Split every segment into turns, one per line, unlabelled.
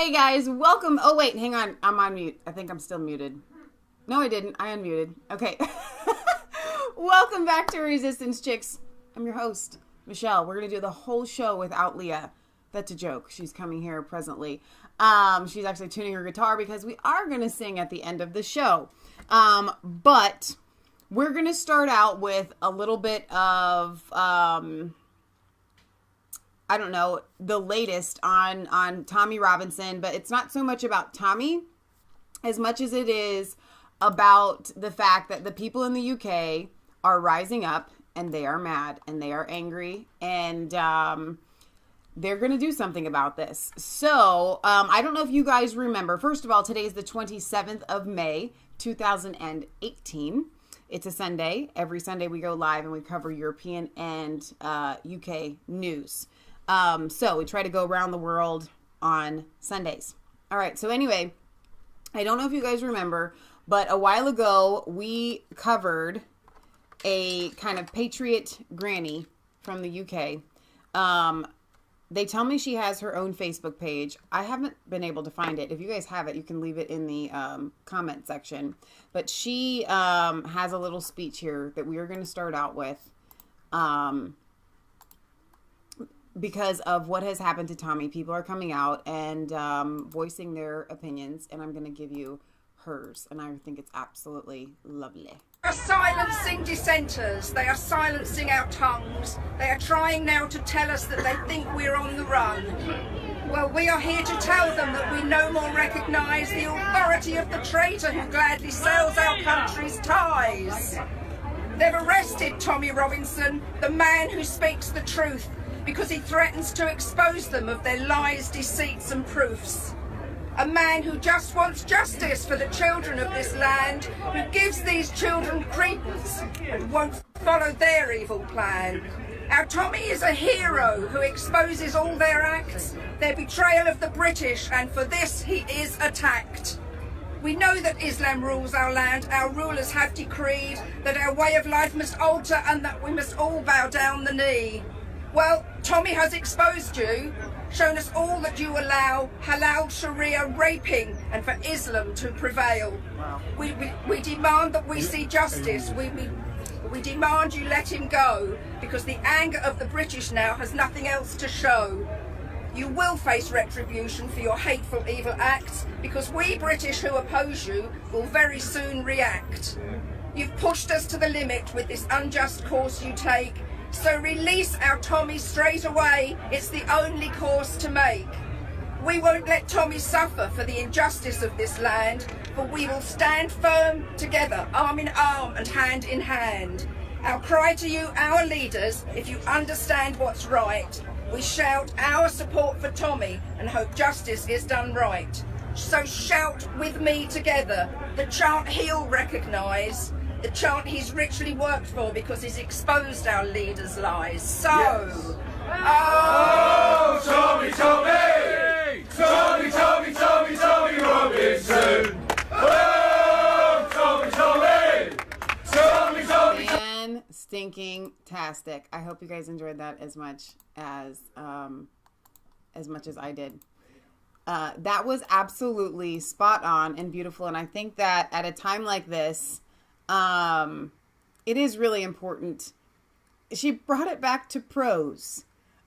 Hey guys, welcome. Oh wait, hang on. I'm on mute. I think I'm still muted. No, I didn't. I unmuted. Okay. Welcome back to Resistance Chicks. I'm your host, Michelle. We're going to do the whole show without Leah. That's a joke. She's coming here presently. She's actually tuning her guitar because we are going to sing at the end of the show. But we're going to start out with a little bit of, I don't know, the latest on Tommy Robinson, but it's not so much about Tommy as much as it is about the fact that the people in the UK are rising up and they are mad and they are angry and they're going to do something about this. So I don't know if you guys remember. First of all, today is the 27th of May, 2018. It's a Sunday. Every Sunday we go live and we cover European and UK news. So we try to go around the world on Sundays. All right. So anyway, I don't know if you guys remember, but a while ago we covered a kind of patriot granny from the UK. They tell me she has her own Facebook page. I haven't been able to find it. If you guys have it, you can leave it in the comment section. But she has a little speech here that we are going to start out with. Because of what has happened to Tommy, people are coming out and voicing their opinions, and I'm going to give you hers, and I think it's absolutely lovely.
They are silencing dissenters. They are silencing our tongues. They are trying now to tell us that they think we're on the run. Well, we are here to tell them that we no more recognise the authority of the traitor who gladly sells our country's ties. They've arrested Tommy Robinson, the man who speaks the truth, because he threatens to expose them of their lies, deceits and proofs. A man who just wants justice for the children of this land, who gives these children credence and won't follow their evil plan. Our Tommy is a hero who exposes all their acts, their betrayal of the British, and for this he is attacked. We know that Islam rules our land. Our rulers have decreed that our way of life must alter and that we must all bow down the knee. Well, Tommy has exposed you, shown us all that you allow halal Sharia raping and for Islam to prevail. Wow. We demand that we see justice. We demand you let him go because the anger of the British now has nothing else to show. You will face retribution for your hateful, evil acts because we British who oppose you will very soon react. You've pushed us to the limit with this unjust course you take. So release our Tommy straight away. It's the only course to make. We won't let Tommy suffer for the injustice of this land, but we will stand firm together, arm in arm and hand in hand. Our cry to you, our leaders, if you understand what's right, we shout our support for Tommy and hope justice is done right. So shout with me together, the chant he'll recognise, the chant he's richly worked for because he's exposed our leaders' lies. So, yes. Oh,
Tommy, Tommy! Tommy, Tommy, Tommy, Tommy Robinson! Oh, Tommy, Tommy! Tommy, Tommy!
And stinking-tastic. I hope you guys enjoyed that as much as I did. That was absolutely spot on and beautiful, and I think that at a time like this, it is really important. She brought it back to prose.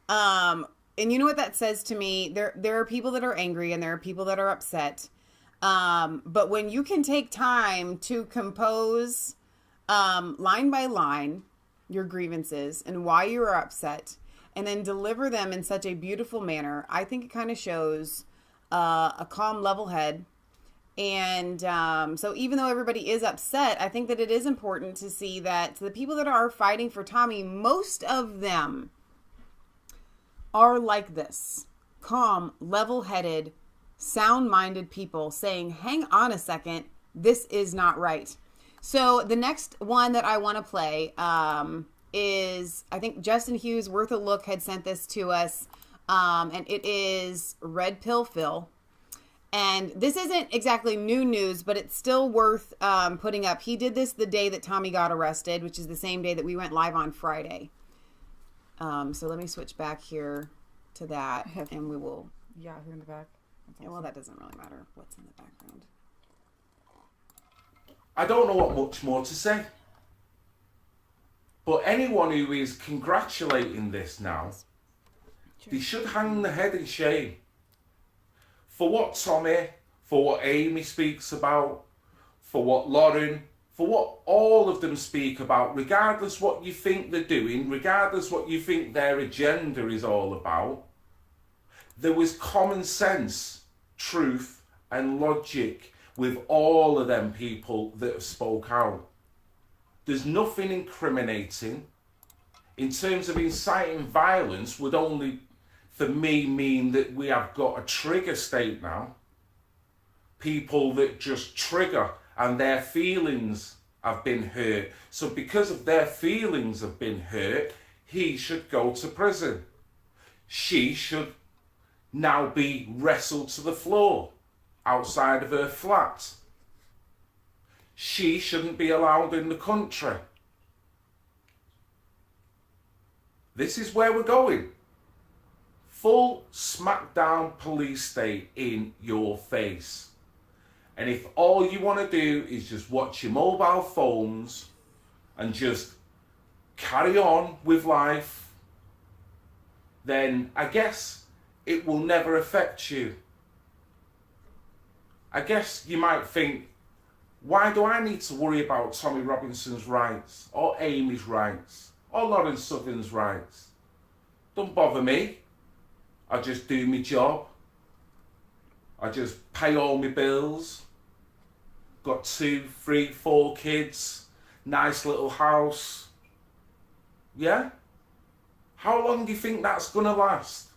And you know what that says to me? There are people that are angry and there are people that are upset. But when you can take time to compose, line by line, your grievances and why you are upset and then deliver them in such a beautiful manner, I think it kind of shows, a calm, level head. And so even though everybody is upset, I think that it is important to see that the people that are fighting for Tommy, most of them are like this. Calm, level-headed, sound-minded people saying, hang on a second, this is not right. So the next one that I want to play is, I think Justin Hughes, Worth a Look, had sent this to us. And it is Red Pill Phil. And this isn't exactly new news, but it's still worth putting up. He did this the day that Tommy got arrested, which is the same day that we went live on Friday. So let me switch back here to that, and we will.
Yahoo in the back.
Yeah, well, that doesn't really matter what's in the background.
I don't know what much more to say. But anyone who is congratulating this now, they should hang their head in shame. For what Tommy, for what Amy speaks about, for what Lauren, for what all of them speak about, regardless what you think they're doing, regardless what you think their agenda is all about, there was common sense, truth and logic with all of them people that have spoke out. There's nothing incriminating. In terms of inciting violence would only, for me, mean that we have got a trigger state now. People that just trigger and their feelings have been hurt. So because of their feelings have been hurt, he should go to prison. She should now be wrestled to the floor outside of her flat. She shouldn't be allowed in the country. This is where we're going. Full smackdown police state in your face. And if all you want to do is just watch your mobile phones and just carry on with life, then I guess it will never affect you. I guess you might think, why do I need to worry about Tommy Robinson's rights, or Amy's rights, or Lauren Southern's rights? Don't bother me. I just do my job. I just pay all my bills. Got 2, 3, 4 kids. Nice little house. Yeah? How long do you think that's going to last?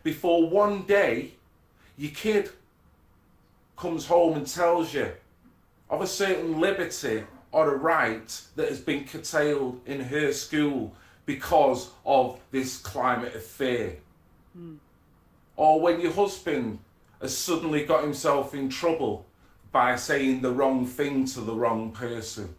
Before one day, your kid comes home and tells you of a certain liberty or a right that has been curtailed in her school because of this climate of fear. Or when your husband has suddenly got himself in trouble by saying the wrong thing to the wrong person,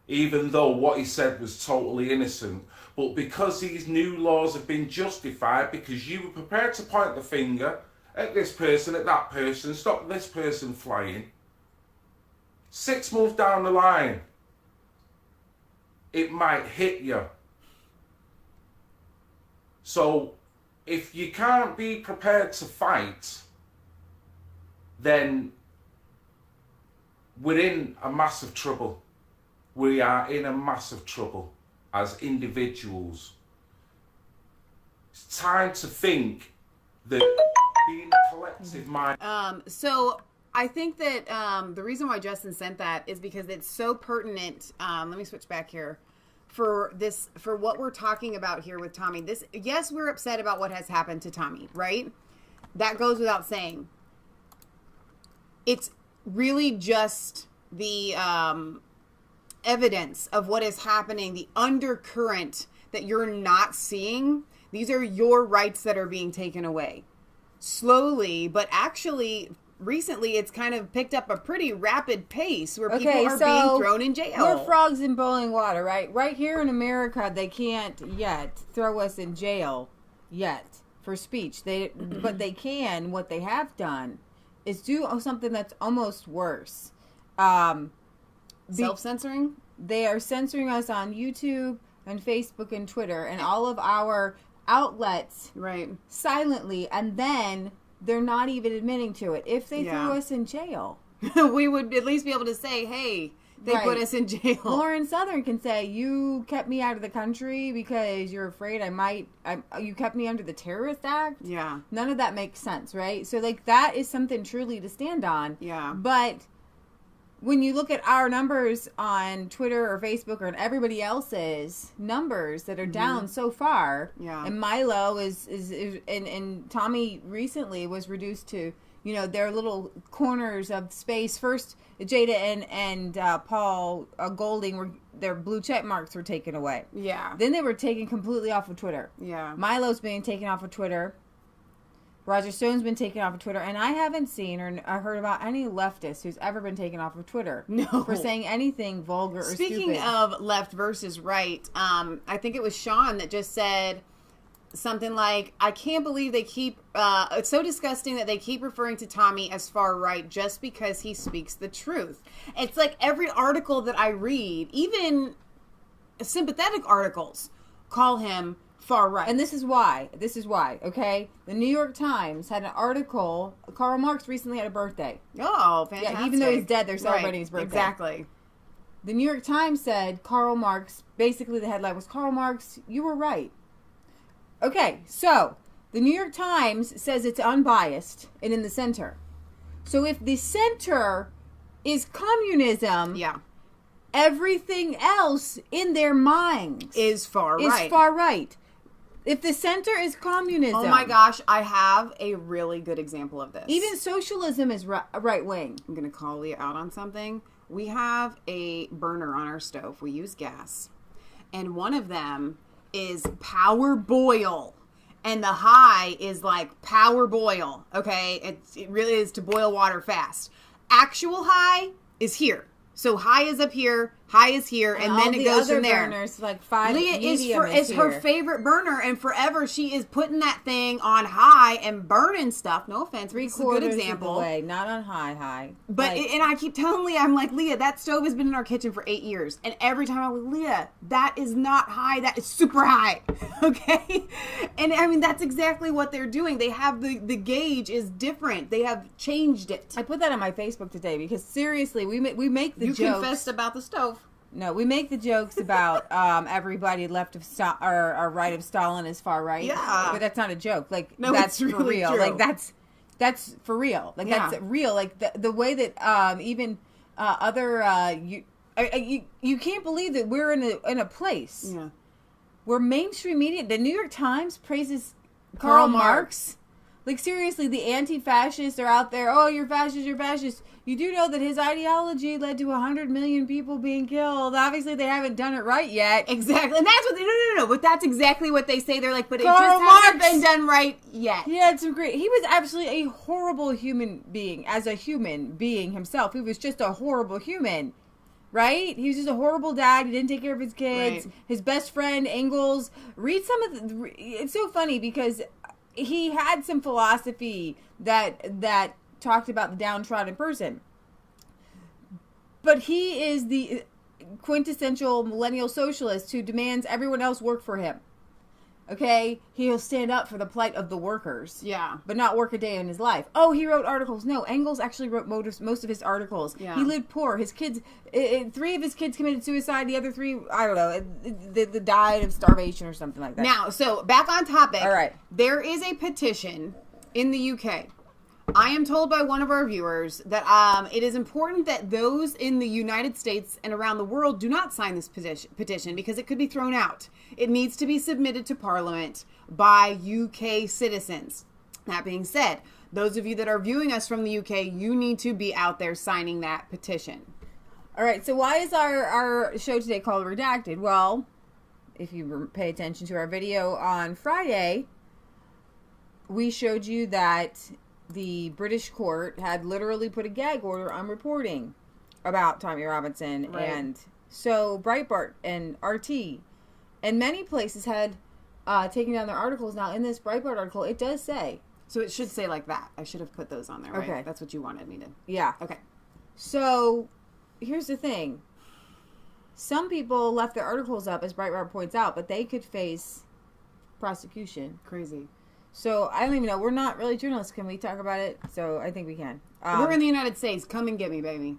even though what he said was totally innocent. But because these new laws have been justified, because you were prepared to point the finger at this person, at that person, stop this person flying, 6 months down the line, it might hit you. So if you can't be prepared to fight, then we're in a massive trouble. We are in a massive trouble as individuals. It's time to think that being a collective mind.
So I think that the reason why Justin sent that is because it's so pertinent. Let me switch back here for what we're talking about here with Tommy. Yes, we're upset about what has happened to Tommy, right? That goes without saying. It's really just the evidence of what is happening, the undercurrent that you're not seeing. These are your rights that are being taken away slowly, but actually recently it's kind of picked up a pretty rapid pace where people are being thrown in jail.
We're frogs in boiling water, right? Right here in America, they can't yet throw us in jail yet for speech. But they can. What they have done is do something that's almost worse.
Self-censoring?
They are censoring us on YouTube and Facebook and Twitter and all of our outlets,
right,
silently, and then they're not even admitting to it. If they threw us in jail,
we would at least be able to say, hey, they put us in jail.
Lauren Southern can say, you kept me out of the country because you're afraid you kept me under the Terrorist Act.
Yeah.
None of that makes sense, right? So, like, that is something truly to stand on.
Yeah.
But when you look at our numbers on Twitter or Facebook or everybody else's numbers that are down so far, and Milo is and Tommy recently was reduced to, their little corners of space. First, Jada and Paul Golding their blue check marks were taken away.
Yeah.
Then they were taken completely off of Twitter.
Yeah.
Milo's being taken off of Twitter. Roger Stone's been taken off of Twitter, and I haven't seen or heard about any leftist who's ever been taken off of Twitter for saying anything vulgar or stupid.
Speaking of left versus right, I think it was Sean that just said, something like, I can't believe they keep, it's so disgusting that they keep referring to Tommy as far right just because he speaks the truth. It's like every article that I read, even sympathetic articles, call him far right.
And this is why, okay? The New York Times had an article, Karl Marx recently had a birthday.
Oh, fantastic.
Yeah, even though he's dead, they're celebrating his birthday.
Exactly.
The New York Times said Karl Marx, basically the headline was, Karl Marx, you were right. Okay, so the New York Times says it's unbiased and in the center. So if the center is communism, everything else in their minds
is far
right. If the center is communism,
oh my gosh, I have a really good example of this.
Even socialism is right wing.
I'm going to call you out on something. We have a burner on our stove. We use gas. And one of them is power boil. And the high is like power boil. Okay? It really is to boil water fast. Actual high is here. So high is up here, high is here, and then it goes from there.
Burners, like 5
Leah is her favorite burner, and forever she is putting that thing on high and burning stuff. No offense, it's a good example.
Of the way, not on high.
But and I keep telling Leah, I'm like, Leah, that stove has been in our kitchen for 8 years, and every time I'm like, Leah, that is not high, that is super high. Okay, and I mean that's exactly what they're doing. They have the gauge is different. They have changed it.
I put that on my Facebook today because seriously, we make the
you
jokes.
Confessed about the stove.
No, we make the jokes about everybody left of or right of Stalin is far right.
Yeah,
but that's not a joke. Like
no,
that's
really
for real.
True.
Like that's for real. Like that's real. Like the way that even other you can't believe that we're in a place where mainstream media, the New York Times praises Karl Marx. Like seriously, the anti-fascists are out there. Oh, you're fascist, you're fascist. You do know that his ideology led to 100 million people being killed. Obviously, they haven't done it right yet.
Exactly, and that's what they no. But that's exactly what they say. They're like, but
Karl
it just
Marx
hasn't been done right yet.
He had some great. He was absolutely a horrible human being as a human being himself. He was just a horrible human. Right? He was just a horrible dad. He didn't take care of his kids. Right. His best friend, Engels. Read some of the... It's so funny because he had some philosophy that talked about the downtrodden person. But he is the quintessential millennial socialist who demands everyone else work for him. Okay? He'll stand up for the plight of the workers.
Yeah.
But not work a day in his life. Oh, he wrote articles. No, Engels actually wrote most of his articles.
Yeah.
He lived poor. His kids, 3 of his kids committed suicide. The other 3, I don't know, they died of starvation or something like that.
Now, so back on topic.
All right.
There is a petition in the UK. I am told by one of our viewers that it is important that those in the United States and around the world do not sign this petition because it could be thrown out. It needs to be submitted to Parliament by UK citizens. That being said, those of you that are viewing us from the UK, you need to be out there signing that petition.
All right, so why is our show today called Redacted? Well, if you pay attention to our video on Friday, we showed you that the British court had literally put a gag order on reporting about Tommy Robinson.
Right.
And so Breitbart and RT and many places had taken down their articles. Now, in this Breitbart article, it does say.
So it should say like that. I should have put those on there, right?
Okay.
That's what you wanted me to.
Yeah.
Okay.
So here's the thing. Some people left their articles up, as Breitbart points out, but they could face prosecution.
Crazy.
So, I don't even know. We're not really journalists. Can we talk about it? So, I think we can.
We're in the United States. Come and get me, baby.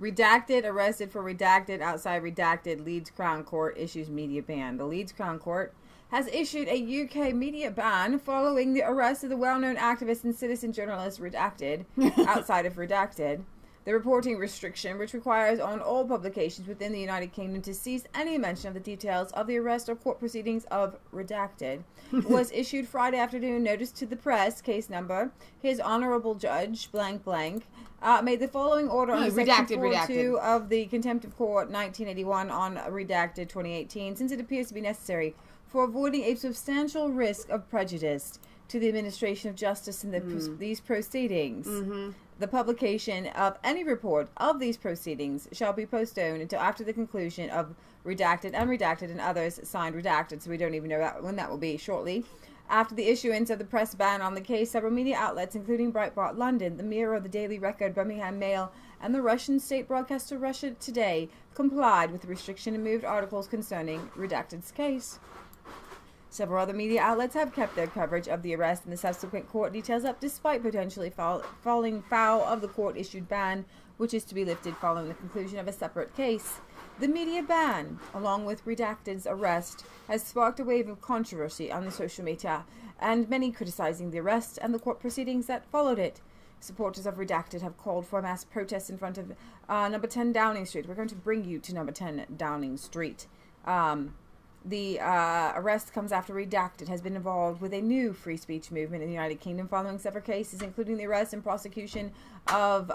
Redacted, arrested for Redacted, outside Redacted, Leeds Crown Court issues media ban. The Leeds Crown Court has issued a UK media ban following the arrest of the well-known activist and citizen journalist Redacted, outside of Redacted. The reporting restriction, which requires on all publications within the United Kingdom to cease any mention of the details of the arrest or court proceedings of Redacted, was issued Friday afternoon. Notice to the press, case number, His Honourable Judge, blank, blank, made the following order on Section 42 of the Contempt of Court 1981 on Redacted 2018, since it appears to be necessary for avoiding a substantial risk of prejudice to the administration of justice in these proceedings. the publication of any report of these proceedings shall be postponed until after the conclusion of redacted, unredacted, and others signed redacted, so we don't even know when that will be, shortly. After the issuance of the press ban on the case, several media outlets, including Breitbart London, the Mirror, the Daily Record, Birmingham Mail, and the Russian state broadcaster Russia Today, complied with the restriction and moved articles concerning Redacted's case. Several other media outlets have kept their coverage of the arrest and the subsequent court details up, despite potentially falling foul of the court-issued ban, which is to be lifted following the conclusion of a separate case. The media ban, along with Redacted's arrest, has sparked a wave of controversy on the social media, and many criticizing the arrest and the court proceedings that followed it. Supporters of Redacted have called for a mass protest in front of number 10 Downing Street. We're going to bring you to number 10 Downing Street. The arrest comes after Redacted has been involved with a new free speech movement in the United Kingdom following several cases, including the arrest and prosecution of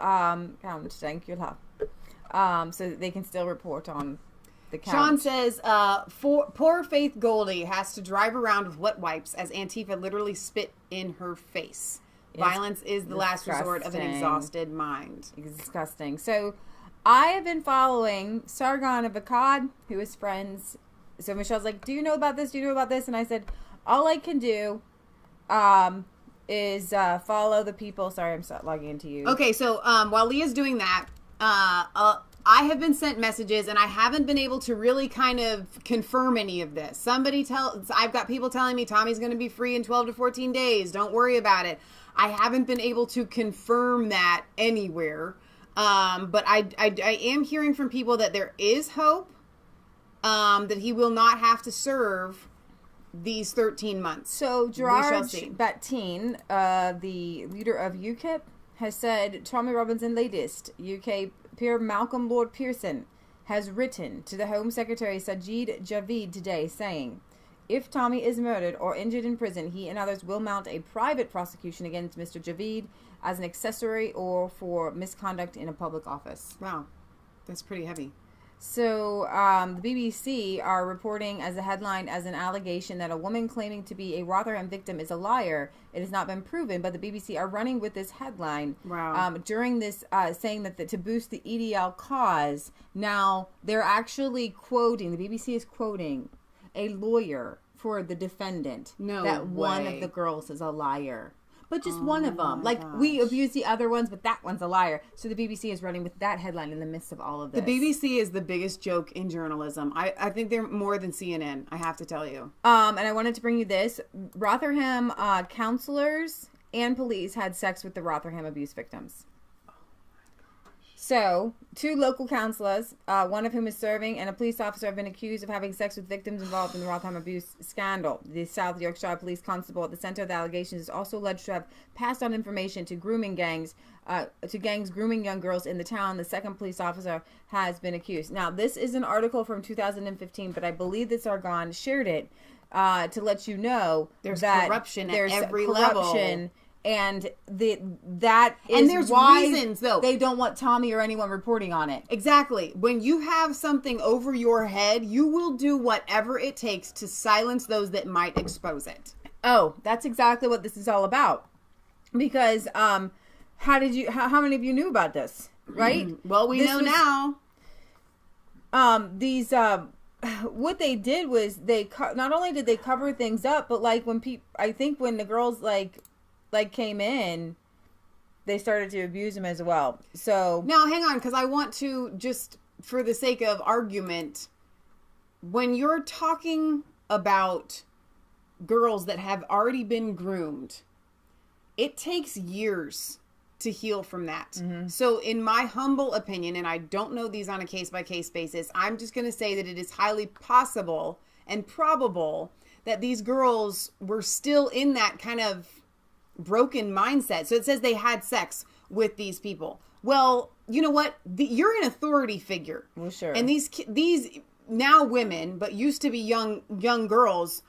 so that they can still report on the count.
Sean says, poor Faith Goldie has to drive around with wet wipes as Antifa literally spit in her face. Violence is the last resort of an exhausted mind.
Disgusting. So I have been following Sargon of Akkad, who is friends. So Michelle's like, do you know about this? Do you know about this? And I said, all I can do is follow the people. Sorry, I'm logging into you.
Okay, so while Leah's doing that, I have been sent messages and I haven't been able to really kind of confirm any of this. I've got people telling me Tommy's going to be free in 12 to 14 days. Don't worry about it. I haven't been able to confirm that anywhere. But I am hearing from people that there is hope, that he will not have to serve these 13 months.
So Gerard Batin, the leader of UKIP, has said Tommy Robinson latest. UK peer Malcolm Lord Pearson has written to the Home Secretary Sajid Javid today saying, if Tommy is murdered or injured in prison, he and others will mount a private prosecution against Mr. Javid as an accessory or for misconduct in a public office.
Wow, that's pretty heavy.
So the BBC are reporting as a headline as an allegation that a woman claiming to be a Rotherham victim is a liar. It has not been proven, but the BBC are running with this headline.
Wow.
During this, saying that to boost the EDL cause. Now, they're actually quoting, the BBC is quoting a lawyer for the defendant. One of the girls is a liar. But just one of them. Like, gosh. We abuse the other ones, but that one's a liar. So the BBC is running with that headline in the midst of all of this.
The BBC is the biggest joke in journalism. I think they're more than CNN, I have to tell you.
And I wanted to bring you this. Rotherham counselors and police had sex with the Rotherham abuse victims. So, 2 local councillors, one of whom is serving, and a police officer have been accused of having sex with victims involved in the Rotherham abuse scandal. The South Yorkshire Police Constable at the centre of the allegations is also alleged to have passed on information to grooming gangs, grooming young girls in the town. The second police officer has been accused. Now, this is an article from 2015, but I believe that Sargon shared it to let you know
there's
that
corruption at
there's
every
corruption
level.
And that is
and there's
why
reasons, though.
They don't want Tommy or anyone reporting on it.
Exactly. When you have something over your head, you will do whatever it takes to silence those that might expose it.
Oh, that's exactly what this is all about. Because how many of you knew about this, right?
Well, we know now.
What they did was not only did they cover things up, but like when the girls like came in, they started to abuse him as well. So
now hang on, because I want to, just for the sake of argument, when you're talking about girls that have already been groomed, it takes years to heal from that. Mm-hmm. So in my humble opinion, and I don't know these on a case-by-case basis, I'm just going to say that it is highly possible and probable that these girls were still in that kind of broken mindset. So it says they had sex with these people. Well, you know what? You're an authority figure.
Well, sure.
And these now women, but used to be young girls,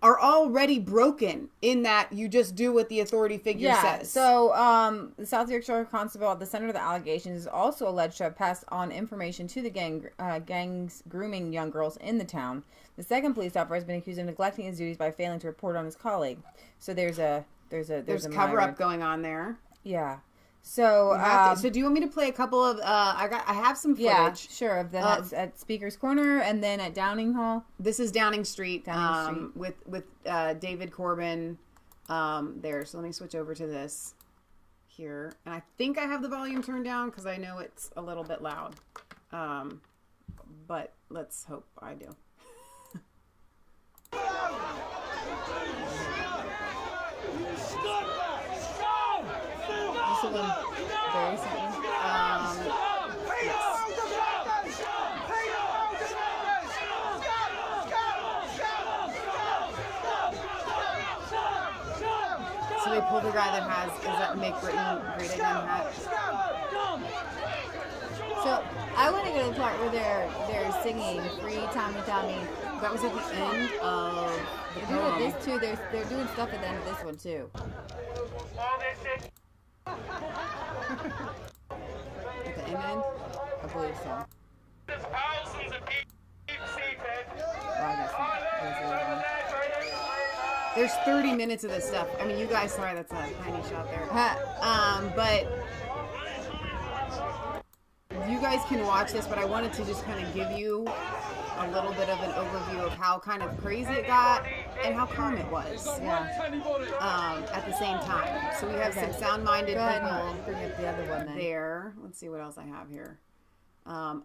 are already broken in that you just do what the authority figure says.
So the South Yorkshire Constable at the center of the allegations is also alleged to have passed on information to the gangs grooming young girls in the town. The second police officer has been accused of neglecting his duties by failing to report on his colleague. So there's cover up
going on there.
Yeah. So,
so do you want me to play a couple of? I have some footage.
Yeah, sure. Of them at Speaker's Corner, and then at Downing Hall.
This is Downing Street. With David Corbyn. There. So let me switch over to this here, and I think I have the volume turned down because I know it's a little bit loud. But let's hope I do.
Very something.
So they pulled the guy that has, is that Make Britain Great Again hat?
So I want to go to the part where they're singing "Free Tommy Tommy."
That was at the end of the poem.
This too. They're doing stuff at the end of this one too.
At the end?
I believe so.
There's 30 minutes of this stuff. I mean, you guys, sorry, that's a tiny shot there. But you guys can watch this, but I wanted to just kind of give you a little bit of an overview of how kind of crazy it got and how calm it was. Yeah. At the same time. So we have some sound-minded people.
Bring up the other one then.
There. Let's see what else I have here.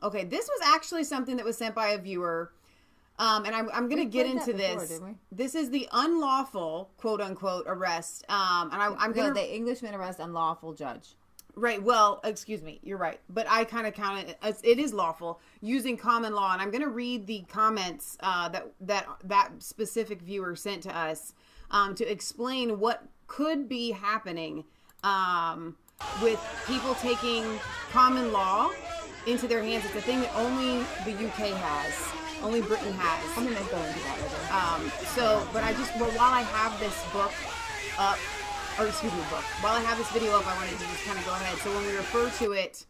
Okay, this was actually something that was sent by a viewer. And I'm going to get into this.
Didn't we?
This is the unlawful, quote unquote, arrest. And I'm going to.
The Englishman arrest unlawful judge.
Right. Well, excuse me. You're right. But I kind of count it as it is lawful using common law. And I'm going to read the comments that specific viewer sent to us to explain what could be happening with people taking common law into their hands. It's a thing that only the UK has. Only Britain has.
I'm going to go into that later.
While I have this book up, while I have this video up, I wanted to just kind of go ahead. So when we refer to it,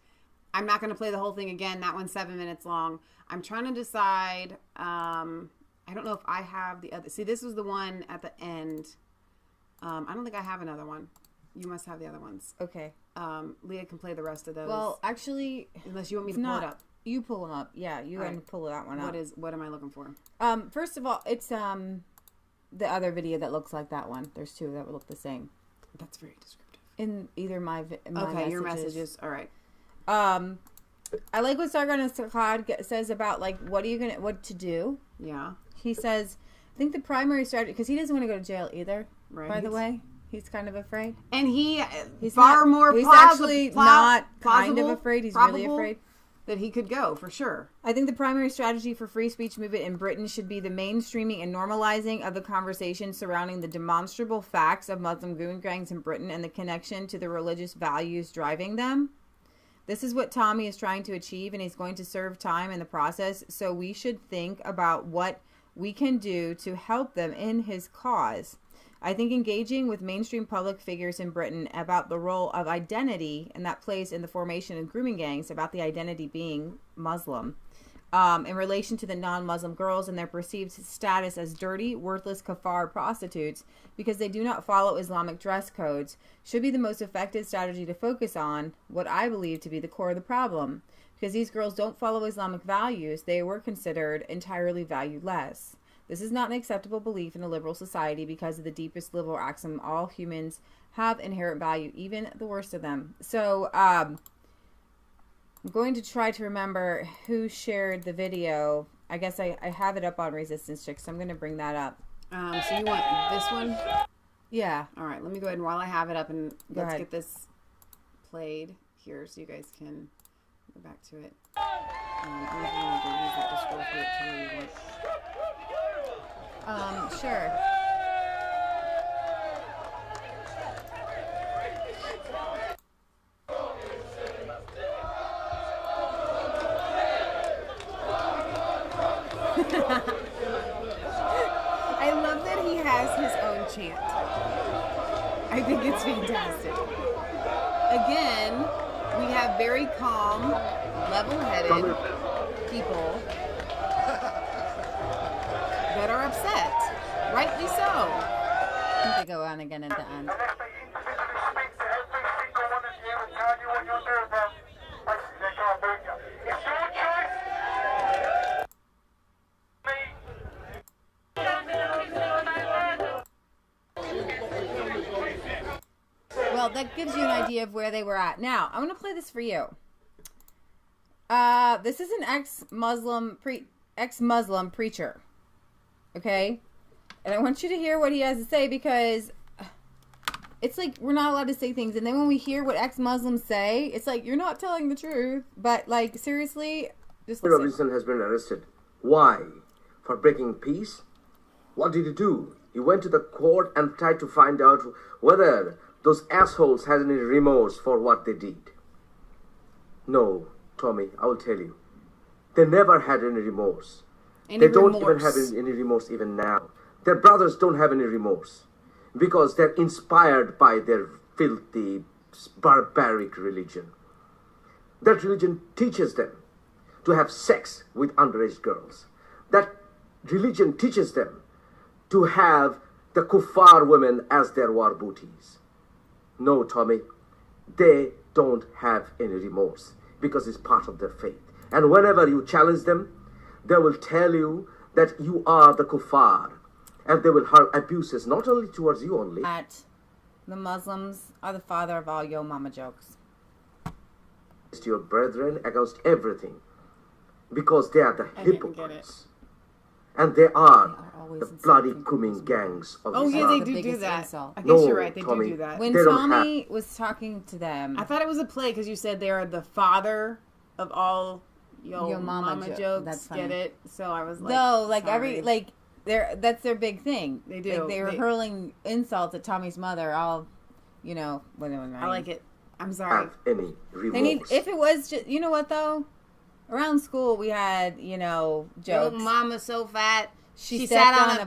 I'm not going to play the whole thing again. That one's 7 minutes long. I'm trying to decide. I don't know if I have the other. See, this was the one at the end. I don't think I have another one. You must have the other ones.
Okay.
Leah can play the rest of those.
Well, actually,
unless you want me to pull it up.
You pull them up. Yeah, you can pull that one up.
What am I looking for?
First of all, it's the other video that looks like that one. There's two that would look the same.
That's very descriptive.
In either my
messages. Your messages. All right.
I like what Sargon Assad says about like what to do.
Yeah.
He says, I think the primary strategy, because he doesn't want to go to jail either.
Right.
By the way, he's kind of afraid.
And he's
He's
actually
not kind of afraid. He's really afraid
that he could go, for sure.
I think the primary strategy for free speech movement in Britain should be the mainstreaming and normalizing of the conversation surrounding the demonstrable facts of Muslim goon gangs in Britain and the connection to the religious values driving them. This is what Tommy is trying to achieve, and he's going to serve time in the process, so we should think about what we can do to help them in his cause. I think engaging with mainstream public figures in Britain about the role of identity and that plays in the formation of grooming gangs about the identity being Muslim in relation to the non-Muslim girls and their perceived status as dirty, worthless kafar prostitutes because they do not follow Islamic dress codes should be the most effective strategy to focus on what I believe to be the core of the problem. Because these girls don't follow Islamic values, they were considered entirely valueless. This is not an acceptable belief in a liberal society because of the deepest liberal axiom all humans have inherent value, even the worst of them. So, I'm going to try to remember who shared the video. I guess I have it up on Resistance Chick, so I'm going to bring that up.
So you want this one?
Yeah.
All right, let me go ahead and while I have it up, and let's get this played here so you guys can go back to it. I don't know if you want to use that to scroll through it to where you want.
Sure.
I love that he has his own chant. I think it's fantastic. Again, we have very calm, level-headed people that are upset. Rightly so.
I think they go on again at the end. that gives you an idea of where they were at. Now, I'm going to play this for you. This is an ex-Muslim preacher. Okay? And I want you to hear what he has to say, because it's like we're not allowed to say things. And then when we hear what ex-Muslims say, it's like, you're not telling the truth. But, like, seriously, just listen.
Robinson has been arrested. Why? For breaking peace? What did he do? He went to the court and tried to find out whether those assholes had any remorse for what they did. No, Tommy, I will tell you. They never had any remorse. They don't even have any remorse even now. Their brothers don't have any remorse because they're inspired by their filthy, barbaric religion. That religion teaches them to have sex with underage girls. That religion teaches them to have the kuffar women as their war booties. No, Tommy, they don't have any remorse because it's part of their faith. And whenever you challenge them, they will tell you that you are the kuffar. And they will hurl abuses not only towards you only.
That the Muslims are the father of all yo mama jokes.
Against your brethren, against everything. Because they are the hypocrites. And they are the bloody Cumming gangs of
Islam.
Yeah,
they do that. I guess you're right. They
Tommy,
do that.
When Tommy was talking to them,
I thought it was a play because you said they are the father of all yo mama jokes.
That's funny.
Get it? So I was like,
no, like
sorry.
That's their big thing.
They do.
Like they were hurling insults at Tommy's mother. All,
I like it. I'm sorry.
Have any remorse.
They need. If it was just, you know what though, around school we had jokes.
Yo, mama so fat.
She sat on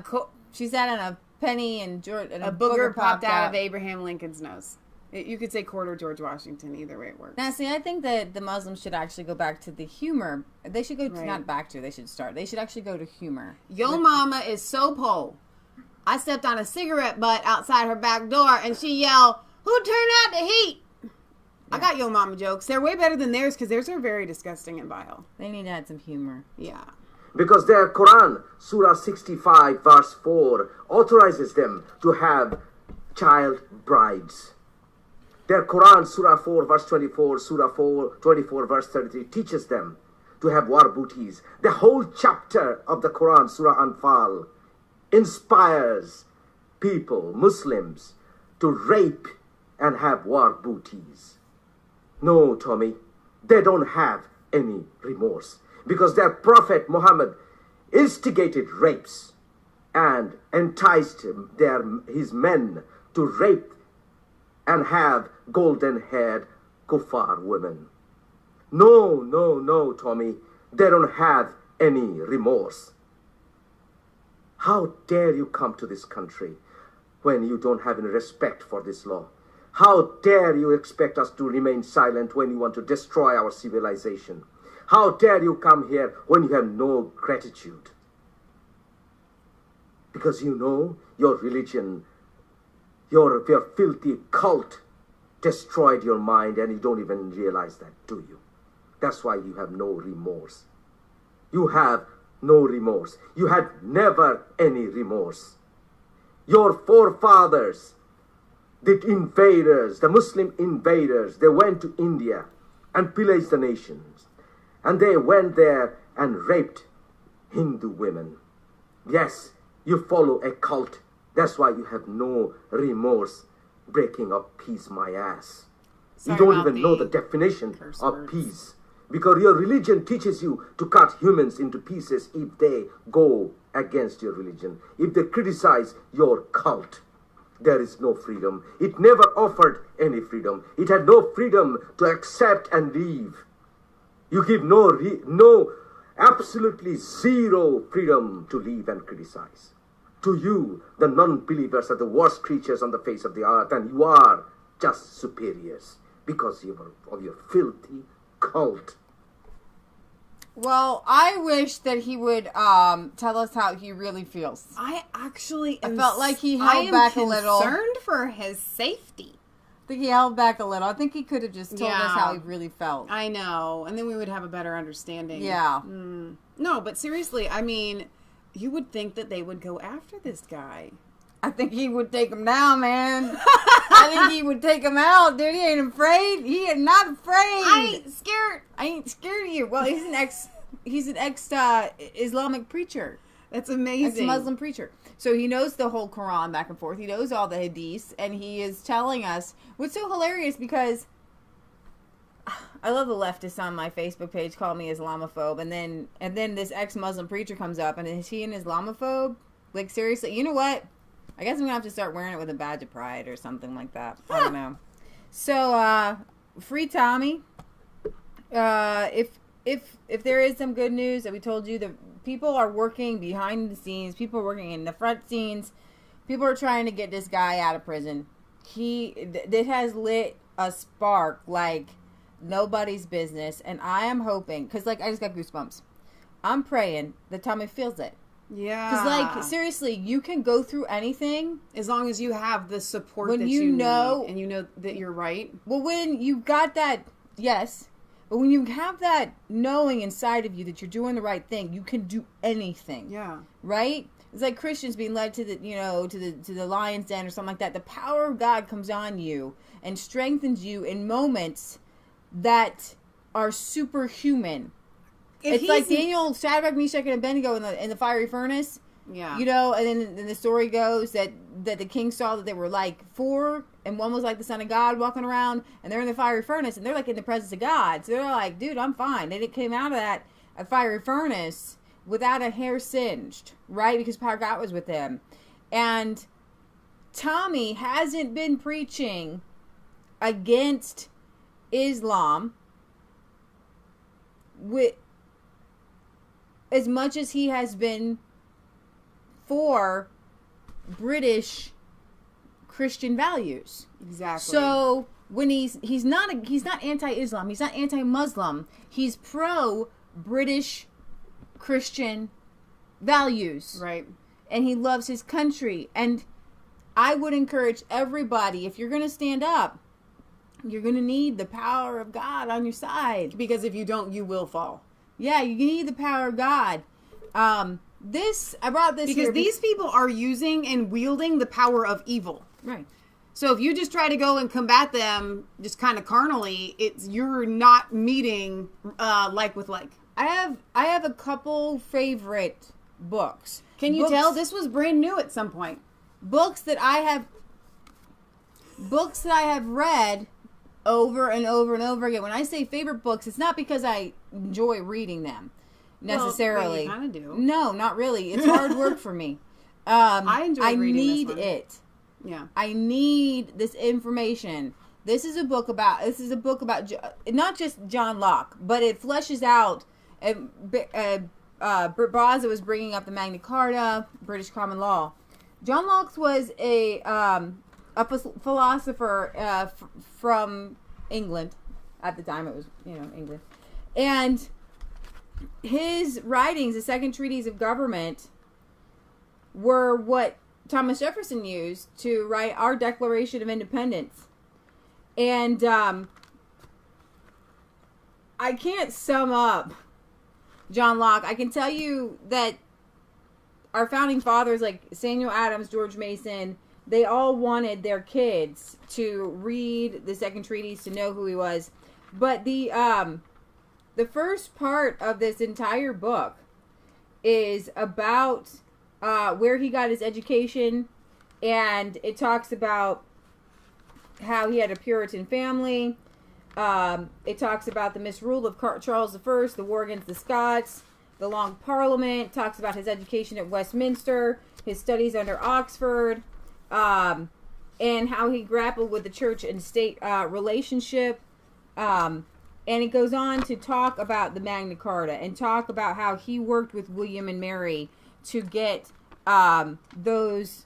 a penny and
a booger popped out of Abraham Lincoln's nose. You could say quarter George Washington. Either way it works.
Now, see, I think that the Muslims should actually go back to the humor. They should go not back to. They should start. They should actually go to humor.
Yo mama is so pole. I stepped on a cigarette butt outside her back door, and she yelled, "Who turned out the heat?" Yeah. I got yo mama jokes. They're way better than theirs because theirs are very disgusting and vile.
They need to add some humor.
Yeah.
Because their Quran, Surah 65, verse 4, authorizes them to have child brides. Their Quran, Surah 4, verse 24, Surah 4, 24, verse 33, teaches them to have war booties. The whole chapter of the Quran, Surah Anfal, inspires people, Muslims, to rape and have war booties. No, Tommy, they don't have any remorse because their Prophet Muhammad instigated rapes and enticed his men to rape and have golden-haired kuffar women. No, Tommy. They don't have any remorse. How dare you come to this country when you don't have any respect for this law? How dare you expect us to remain silent when you want to destroy our civilization? How dare you come here when you have no gratitude? Because you know your religion, your filthy cult destroyed your mind and you don't even realize that, do you? That's why you have no remorse. You have no remorse. You had never any remorse. Your forefathers, the invaders, the Muslim invaders, they went to India and pillaged the nations. And they went there and raped Hindu women. Yes, you follow a cult. That's why you have no remorse breaking up peace, my ass. You don't even know the definition of peace. Because your religion teaches you to cut humans into pieces if they go against your religion. If they criticize your cult, there is no freedom. It never offered any freedom. It had no freedom to accept and leave. You give no, absolutely zero freedom to leave and criticize. To you, the non-believers are the worst creatures on the face of the earth, and you are just superiors because of your filthy cult.
Well, I wish that he would tell us how he really feels.
I
felt like he held back a little.
Concerned for his safety.
I think he held back a little. I think he could have just told us how he really felt.
I know, and then we would have a better understanding.
Yeah.
No, but seriously, I mean, you would think that they would go after this guy.
I think he would take him down, man. I think he would take him out, dude. He ain't afraid. He is not afraid.
I ain't scared.
I ain't scared of you. Well, he's an ex Islamic preacher.
That's amazing.
Ex-Muslim preacher. So he knows the whole Quran back and forth. He knows all the hadiths, and he is telling us what's so hilarious because I love the leftists on my Facebook page call me Islamophobe, and then this ex-Muslim preacher comes up, and is he an Islamophobe? Like, seriously, you know what? I guess I'm gonna have to start wearing it with a badge of pride or something like that. I don't know. So, free Tommy. If there is some good news that we told you, the people are working behind the scenes. People are working in the front scenes. People are trying to get this guy out of prison. It has lit a spark like nobody's business, and I am hoping, because like I just got goosebumps. I'm praying that Tommy feels it.
Yeah.
Because like seriously, you can go through anything
as long as you have the support
when
that
you know,
need, and you know that you're right.
Well, when you got that, yes, but when you have that knowing inside of you that you're doing the right thing, you can do anything.
Yeah.
Right? It's like Christians being led to the, to the lion's den or something like that. The power of God comes on you and strengthens you in moments that are superhuman. It's like Daniel, Shadrach, Meshach, and Abednego in the fiery furnace.
Yeah.
And then the story goes that the king saw that there were like four, and one was like the son of God walking around, and they're in the fiery furnace, and they're like in the presence of God. So they're like, dude, I'm fine. They came out of that fiery furnace without a hair singed, right? Because power of God was with them. And Tommy hasn't been preaching against Islam with as much as he has been for British Christian values.
Exactly.
So when he's not anti-Islam, he's not anti-Muslim, he's pro-British Christian values.
Right.
And he loves his country. And I would encourage everybody, if you're going to stand up, you're going to need the power of God on your side.
Because if you don't, you will fall.
Yeah, you need the power of God. I brought this
because these people are using and wielding the power of evil.
Right.
So if you just try to go and combat them just kind of carnally, you're not meeting like with like.
I have a couple favorite books.
Can you tell this was brand new at some point?
Books that I have read over and over and over again. When I say favorite books, it's not because I enjoy reading them necessarily.
Well, you kind of do.
No, not really. It's hard work for me.
I enjoy reading this one.
it.
Yeah.
I need this information. This is a book about not just John Locke, but it fleshes out. Braza was bringing up the Magna Carta, British common law. John Locke was a philosopher from England. At the time, it was England, and his writings, the Second Treatise of Government, were what Thomas Jefferson used to write our Declaration of Independence. And I can't sum up John Locke. I can tell you that our founding fathers, like Samuel Adams, George Mason, they all wanted their kids to read the Second Treatise to know who he was. But the first part of this entire book is about where he got his education, and it talks about how he had a Puritan family. It talks about the misrule of Charles I, the war against the Scots, the Long Parliament. Talks about his education at Westminster, his studies under Oxford, and how he grappled with the church and state relationship. And it goes on to talk about the Magna Carta and talk about how he worked with William and Mary to get those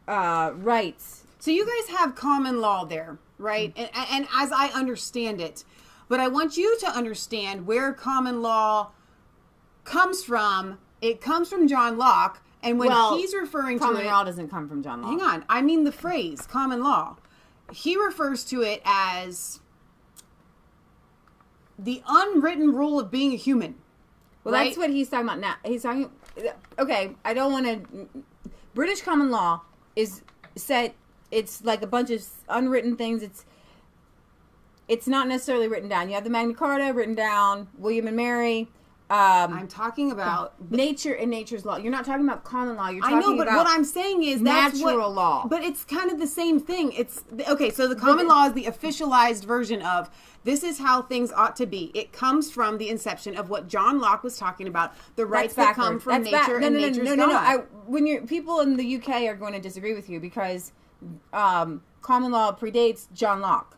rights.
So you guys have common law there, right? And as I understand it, but I want you to understand where common law comes from. It comes from John Locke, and when he's referring to it,
common law doesn't come from John Locke.
Hang on, I mean the phrase common law. He refers to it as the unwritten rule of being a human.
Well,
right?
That's what he's talking about now. He's talking. Okay, I don't want to. British common law is set it's like a bunch of unwritten things. It's not necessarily written down. You have the Magna Carta written down, William and Mary.
I'm talking about
nature and nature's law. You're not talking about common law. You're talking
I know, but what I'm saying is that's
natural law.
But it's kind of the same thing. It's okay. So the common law is the officialized version of this is how things ought to be. It comes from the inception of what John Locke was talking about, the rights that come from nature and nature's God.
When people in the UK are going to disagree with you because common law predates John Locke.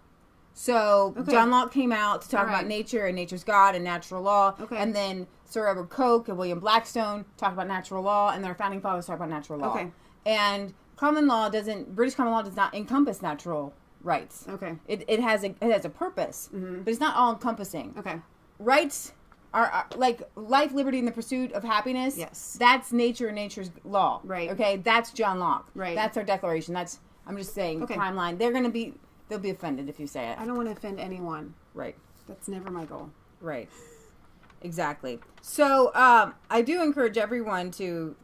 So John Locke came out to talk about nature and nature's God and natural law. Okay. And then Sir Edward Coke and William Blackstone talk about natural law, and their founding fathers talk about natural law. Okay. And British common law does not encompass natural rights. Okay. It has a purpose, but it's not all encompassing. Okay. Rights are like life, liberty, and the pursuit of happiness. Yes. That's nature and nature's law. Right. Okay. That's John Locke. Right. That's our declaration. I'm just saying timeline. They'll be offended if you say it.
I don't want to offend anyone.
Right.
That's never my goal.
Right. Exactly. So I do encourage everyone to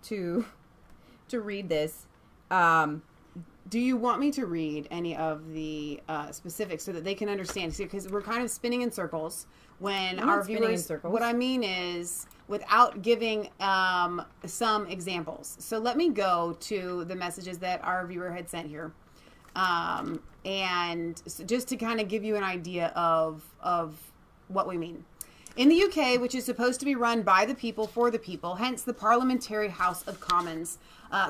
read this.
Do you want me to read any of the specifics so that they can understand? Because we're kind of spinning in circles when our viewers. What I mean is without giving some examples. So let me go to the messages that our viewer had sent here. And so just to kind of give you an idea of what we mean. In the UK, which is supposed to be run by the people for the people, hence the Parliamentary House of Commons.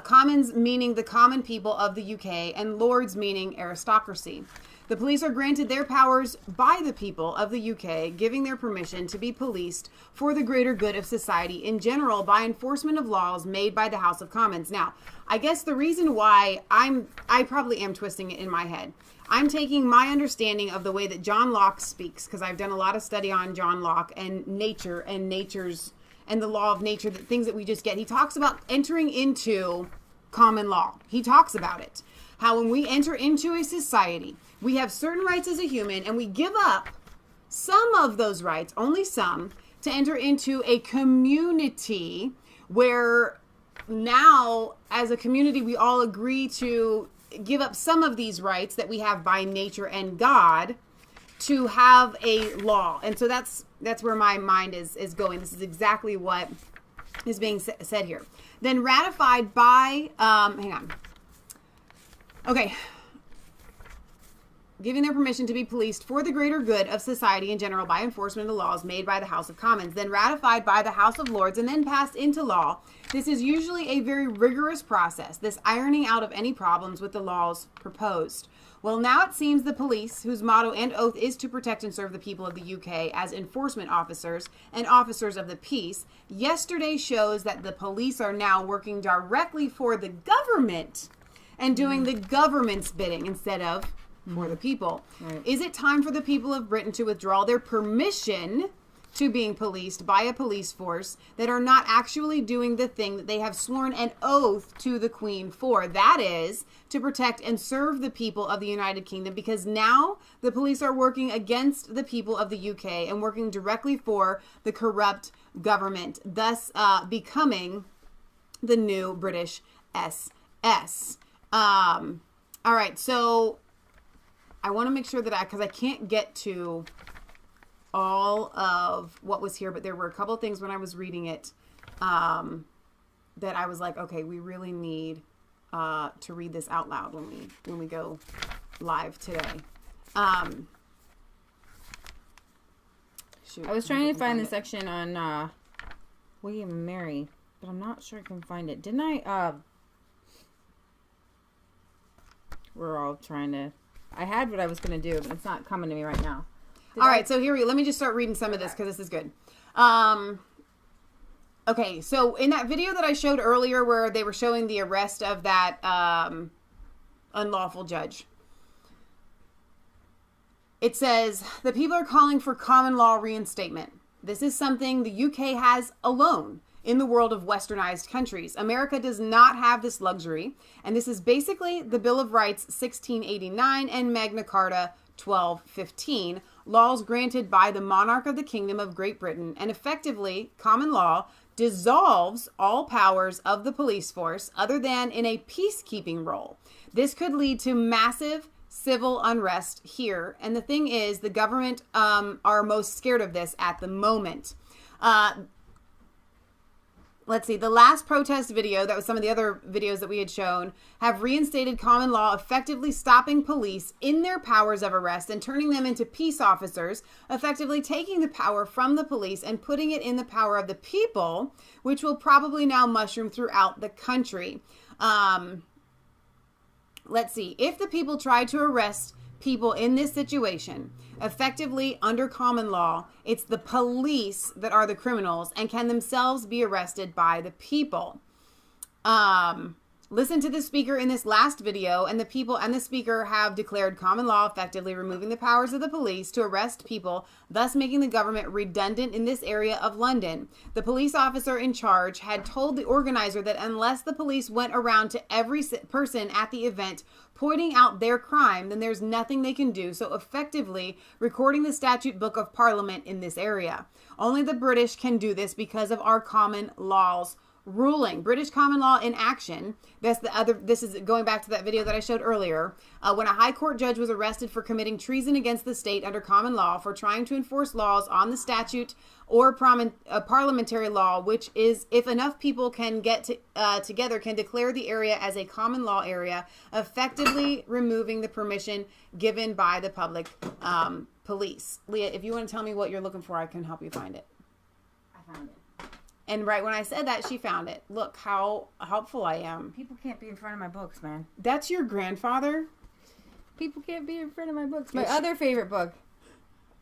Commons meaning the common people of the UK, and Lords meaning aristocracy. The police are granted their powers by the people of the UK, giving their permission to be policed for the greater good of society in general by enforcement of laws made by the House of Commons. Now, I guess the reason why I probably am twisting it in my head. I'm taking my understanding of the way that John Locke speaks, because I've done a lot of study on John Locke and nature and the law of nature, the things that we just get. He talks about entering into common law. He talks about it. How when we enter into a society, we have certain rights as a human, and we give up some of those rights, only some, to enter into a community where now, as a community, we all agree to give up some of these rights that we have by nature and God to have a law. And so that's where my mind is going. This is exactly what is being said here. Then ratified by, hang on. Okay. Giving their permission to be policed for the greater good of society in general by enforcement of the laws made by the House of Commons, then ratified by the House of Lords, and then passed into law. This is usually a very rigorous process, this ironing out of any problems with the laws proposed. Well, now it seems the police, whose motto and oath is to protect and serve the people of the UK as enforcement officers and officers of the peace, yesterday shows that the police are now working directly for the government and doing the government's bidding instead of for the people. Right. Is it time for the people of Britain to withdraw their permission to being policed by a police force that are not actually doing the thing that they have sworn an oath to the Queen for? That is to protect and serve the people of the United Kingdom, because now the police are working against the people of the UK and working directly for the corrupt government, thus becoming the new British SS. All right, so I want to make sure that because I can't get to all of what was here, but there were a couple of things when I was reading it that I was like, okay, we really need to read this out loud when we go live today.
Shoot, I was trying to find the section on William and Mary, but I'm not sure I can find it. Didn't I? We're all trying to. I had what I was going to do, but it's not coming to me right now.
All right, so here we go. Let me just start reading some of this because this is good. Okay, so in that video that I showed earlier where they were showing the arrest of that unlawful judge, it says, the people are calling for common law reinstatement. This is something the UK has alone in the world of westernized countries. America does not have this luxury, and this is basically the Bill of Rights 1689 and Magna Carta 1215, laws granted by the monarch of the Kingdom of Great Britain, and effectively common law dissolves all powers of the police force other than in a peacekeeping role. This could lead to massive civil unrest here. And the thing is, the government are most scared of this at the moment. Let's see, the last protest video, that was some of the other videos that we had shown, have reinstated common law, effectively stopping police in their powers of arrest and turning them into peace officers, effectively taking the power from the police and putting it in the power of the people, which will probably now mushroom throughout the country. Let's see, if the people try to arrest people in this situation, effectively under common law, it's the police that are the criminals and can themselves be arrested by the people. Listen to the speaker in this last video, and the people and the speaker have declared common law, effectively removing the powers of the police to arrest people, thus making the government redundant in this area of London. The police officer in charge had told the organizer that unless the police went around to every person at the event pointing out their crime, then there's nothing they can do, so effectively recording the statute book of Parliament in this area. Only the British can do this because of our common laws ruling. British common law in action. This is going back to that video that I showed earlier. When a high court judge was arrested for committing treason against the state under common law for trying to enforce laws on the statute or parliamentary law, which is if enough people can get together, can declare the area as a common law area, effectively removing the permission given by the public police. Leah, if you want to tell me what you're looking for, I can help you find it.
I found it.
And right when I said that, she found it. Look how helpful I am.
People can't be in front of my books, man.
That's your grandfather?
People can't be in front of my books. My other favorite book.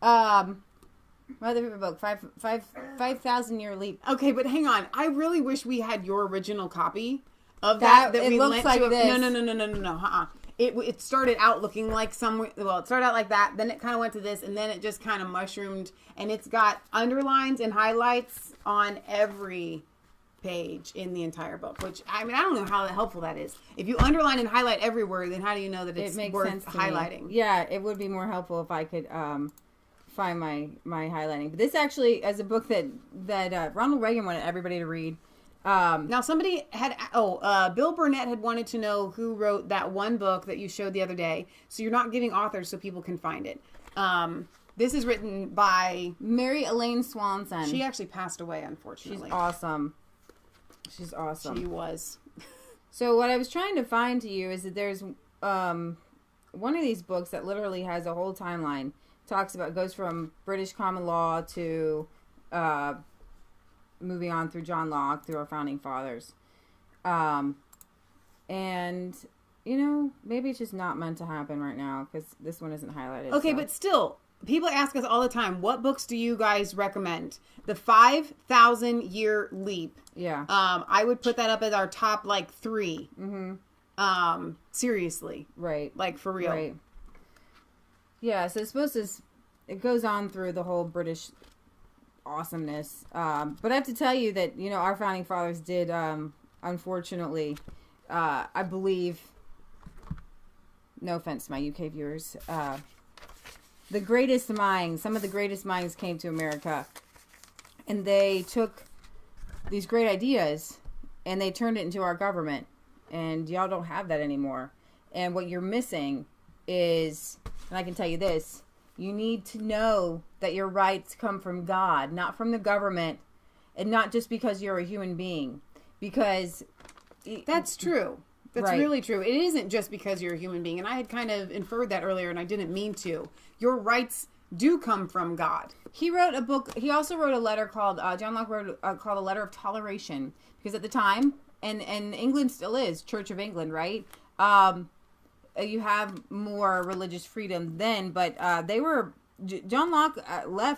My other favorite book, 5,000 Year Leap.
Okay, but hang on. I really wish we had your original copy of that we
looks
lent
like
to.
this.
No. It started out looking like it started out like that, then it kind of went to this, and then it just kind of mushroomed, and it's got underlines and highlights on every page in the entire book, which, I mean, I don't know how helpful that is. If you underline and highlight every word, then how do you know that it's worth highlighting?
Yeah, it would be more helpful if I could find my highlighting. But this actually is a book that Ronald Reagan wanted everybody to read.
Now somebody had, Bill Burnett had wanted to know who wrote that one book that you showed the other day. So you're not giving authors so people can find it. This is written by
Mary Elaine Swanson.
She actually passed away, unfortunately.
She's awesome.
She was.
So what I was trying to find to you is that there's one of these books that literally has a whole timeline. Goes from British common law to moving on through John Locke, through our founding fathers. And, you know, maybe it's just not meant to happen right now because this one isn't highlighted.
Okay, so. But still, people ask us all the time, what books do you guys recommend? The 5,000 Year Leap.
Yeah.
I would put that up as our top, 3.
Mm-hmm.
Seriously.
Right.
For real.
Right. Yeah, so it goes on through the whole British awesomeness. But I have to tell you that, you know, our founding fathers did, unfortunately, I believe, no offense to my UK viewers, some of the greatest minds came to America, and they took these great ideas and they turned it into our government, and y'all don't have that anymore. And what you're missing is, and I can tell you this, you need to know that your rights come from God, not from the government, and not just because you're a human being. Because
that's true. That's
right.
Really true. It isn't just because you're a human being. And I had kind of inferred that earlier, and I didn't mean to. Your rights do come from God.
He wrote a book. He also wrote a letter called, John Locke wrote called A Letter of Toleration. Because at the time, and England still is, Church of England, right? You have more religious freedom then, but John Locke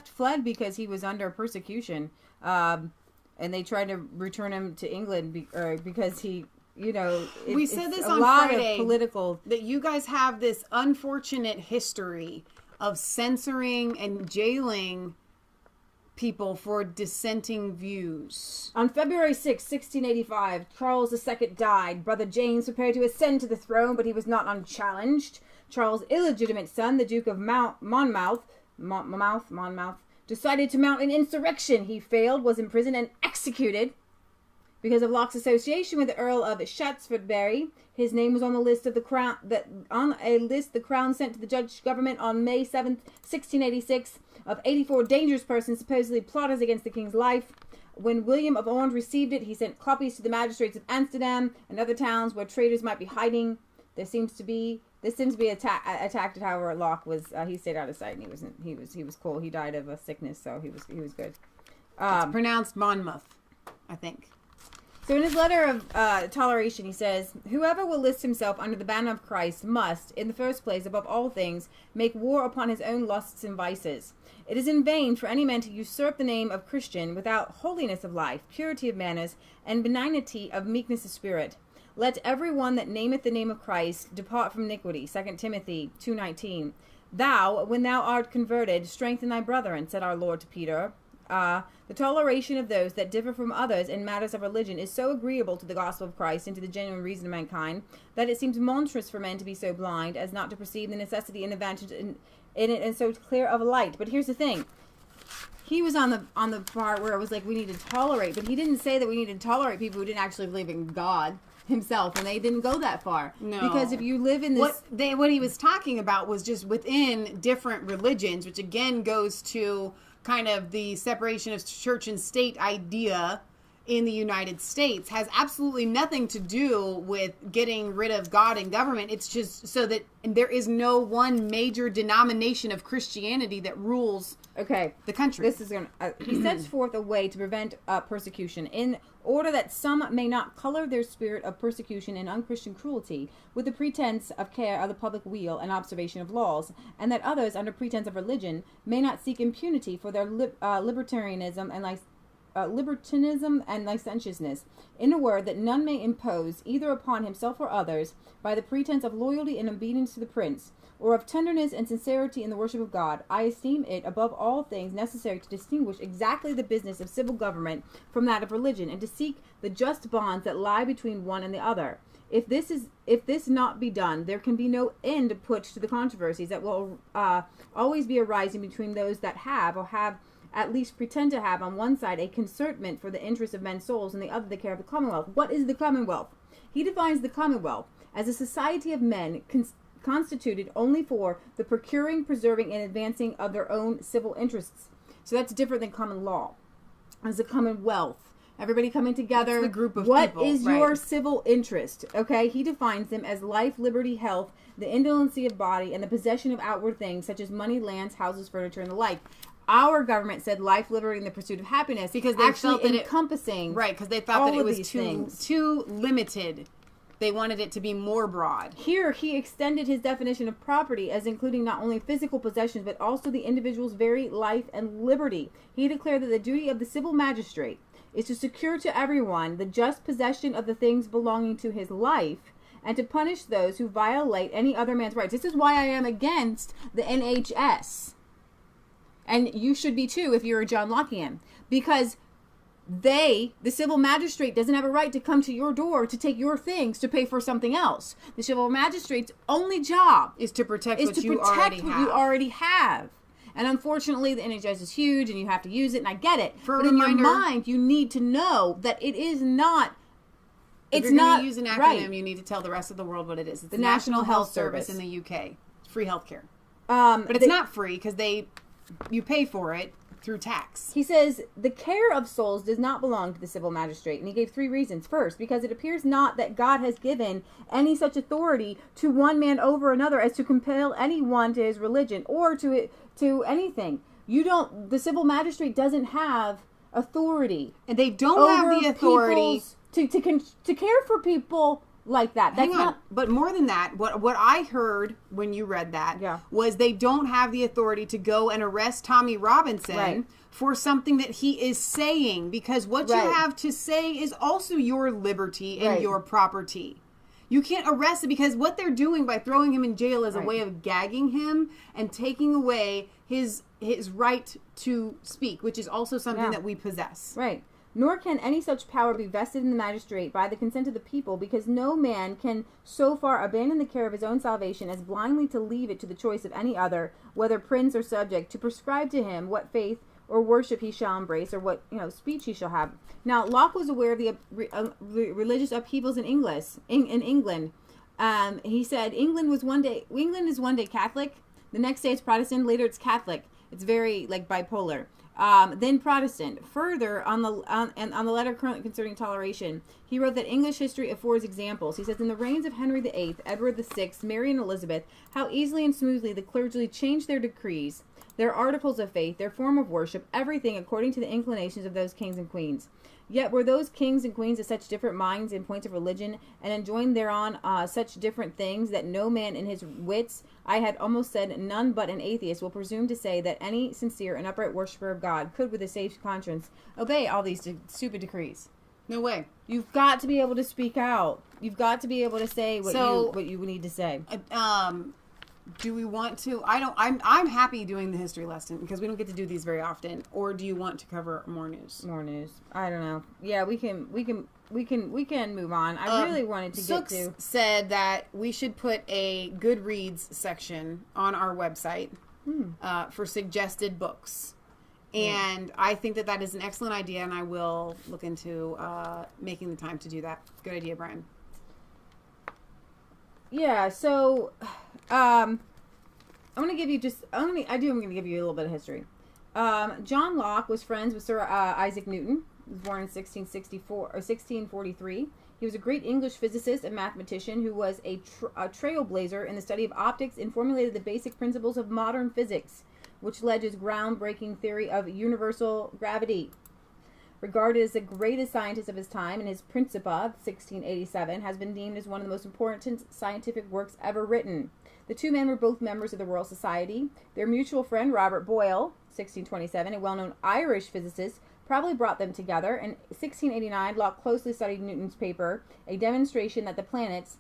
fled because he was under persecution, and they tried to return him to England because he, you know,
we said this on Friday, that you guys have this unfortunate history of censoring and jailing people for dissenting views.
On February 6, 1685, Charles II died. Brother James prepared to ascend to the throne, but he was not unchallenged. Charles' illegitimate son, the Duke of Monmouth, decided to mount an insurrection. He failed, was imprisoned, and executed. Because of Locke's association with the Earl of Shaftesbury, his name was on the list of the crown the crown sent to the Dutch government on May 7th, 1686, of 84 dangerous persons, supposedly plotters against the king's life. When William of Orange received it, he sent copies to the magistrates of Amsterdam and other towns where traitors might be hiding. This seems to be attacked. However, Locke was he stayed out of sight, and he was cool. He died of a sickness, so he was good.
It's pronounced Monmouth, I think.
So in his letter of toleration, he says, "Whoever will list himself under the banner of Christ must, in the first place, above all things, make war upon his own lusts and vices. It is in vain for any man to usurp the name of Christian without holiness of life, purity of manners, and benignity of meekness of spirit. Let every one that nameth the name of Christ depart from iniquity." 2 Timothy 2:19. "Thou, when thou art converted, strengthen thy brethren," said our Lord to Peter. The toleration of those that differ from others in matters of religion is so agreeable to the gospel of Christ and to the genuine reason of mankind that it seems monstrous for men to be so blind as not to perceive the necessity and advantage in it in so clear of a light. But here's the thing. He was on the part where it was like we need to tolerate, but he didn't say that we needed to tolerate people who didn't actually believe in God himself, and they didn't go that far.
No.
Because if you live in this...
What he was talking about was just within different religions, which again goes to kind of the separation of church and state idea in the United States, has absolutely nothing to do with getting rid of God and government. It's just so that there is no one major denomination of Christianity that rules the country.
This is going he sets forth a way to prevent persecution in order that some may not color their spirit of persecution and unchristian cruelty with the pretense of care of the public weal and observation of laws, and that others, under pretense of religion, may not seek impunity for their libertarianism and licentiousness. In a word, that none may impose either upon himself or others, by the pretense of loyalty and obedience to the prince, or of tenderness and sincerity in the worship of God. I esteem it above all things necessary to distinguish exactly the business of civil government from that of religion, and to seek the just bonds that lie between one and the other. If this not be done, there can be no end put to the controversies that will always be arising between those that have, or have at least pretend to have, on one side a concertment for the interest of men's souls, and the other the care of the commonwealth. What is the commonwealth? He defines the commonwealth as a society of men constituted only for the procuring, preserving, and advancing of their own civil interests. So that's different than common law. As a commonwealth, everybody coming together.
It's the group of
What
people,
is your civil interest? Okay, he defines them as life, liberty, health, the indolency of body, and the possession of outward things such as money, lands, houses, furniture, and the like. Our government said life, liberty, and the pursuit of happiness, because they actually felt that encompassing
because they thought that it was too limited. They wanted it to be more broad.
Here, he extended his definition of property as including not only physical possessions, but also the individual's very life and liberty. He declared that the duty of the civil magistrate is to secure to everyone the just possession of the things belonging to his life, and to punish those who violate any other man's rights. This is why I am against the NHS. And you should be too if you're a John Lockean. Because the civil magistrate doesn't have a right to come to your door to take your things to pay for something else. The civil magistrate's only job
is to protect what you already have.
And unfortunately, the NHS is huge and you have to use it, and I get it.
But in your mind,
you need to know that it is not...
If you're going to use an acronym, you need to tell the rest of the world what it is. It's the National Health Service in the UK. It's free healthcare. But it's not free because you pay for it through tax.
He says, the care of souls does not belong to the civil magistrate. And he gave 3 reasons. First, because it appears not that God has given any such authority to one man over another as to compel anyone to his religion or to anything. The civil magistrate doesn't have authority.
And they don't have the authority
to care for people like that.
Hang on. But more than that, what I heard when you read that was they don't have the authority to go and arrest Tommy Robinson for something that he is saying, because what you have to say is also your liberty and your property. You can't arrest him, because what they're doing by throwing him in jail is a way of gagging him and taking away his right to speak, which is also something that we possess.
Right. Nor can any such power be vested in the magistrate by the consent of the people, because no man can so far abandon the care of his own salvation as blindly to leave it to the choice of any other, whether prince or subject, to prescribe to him what faith or worship he shall embrace, or what speech he shall have. Now, Locke was aware of the religious upheavals in England. He said England is one day Catholic, the next day it's Protestant, later it's Catholic. It's very bipolar. Then Protestant. Further, on the letter currently concerning toleration, he wrote that English history affords examples. He says, in the reigns of Henry VIII, Edward VI, Mary and Elizabeth, how easily and smoothly the clergy changed their decrees, their articles of faith, their form of worship, everything according to the inclinations of those kings and queens. Yet were those kings and queens of such different minds in points of religion, and enjoined thereon such different things, that no man in his wits, I had almost said none but an atheist, will presume to say that any sincere and upright worshiper of God could with a safe conscience obey all these stupid decrees.
No way.
You've got to be able to speak out. You've got to be able to say what you need to say.
Do we want to? I'm happy doing the history lesson because we don't get to do these very often. Or do you want to cover more news?
More news. I don't know. Yeah, we can move on. I really wanted to get to.
Said that we should put a Goodreads section on our website for suggested books. And I think that is an excellent idea, and I will look into making the time to do that. Good idea, Brian.
Yeah, so I'm going to give you I'm going to give you a little bit of history. John Locke was friends with Sir Isaac Newton. He was born in 1643. He was a great English physicist and mathematician who was a trailblazer in the study of optics and formulated the basic principles of modern physics, which led to his groundbreaking theory of universal gravity. Regarded as the greatest scientist of his time, and his Principia, 1687, has been deemed as one of the most important scientific works ever written. The two men were both members of the Royal Society. Their mutual friend, Robert Boyle, 1627, a well-known Irish physicist, probably brought them together. In 1689, Locke closely studied Newton's paper, a demonstration that the planets,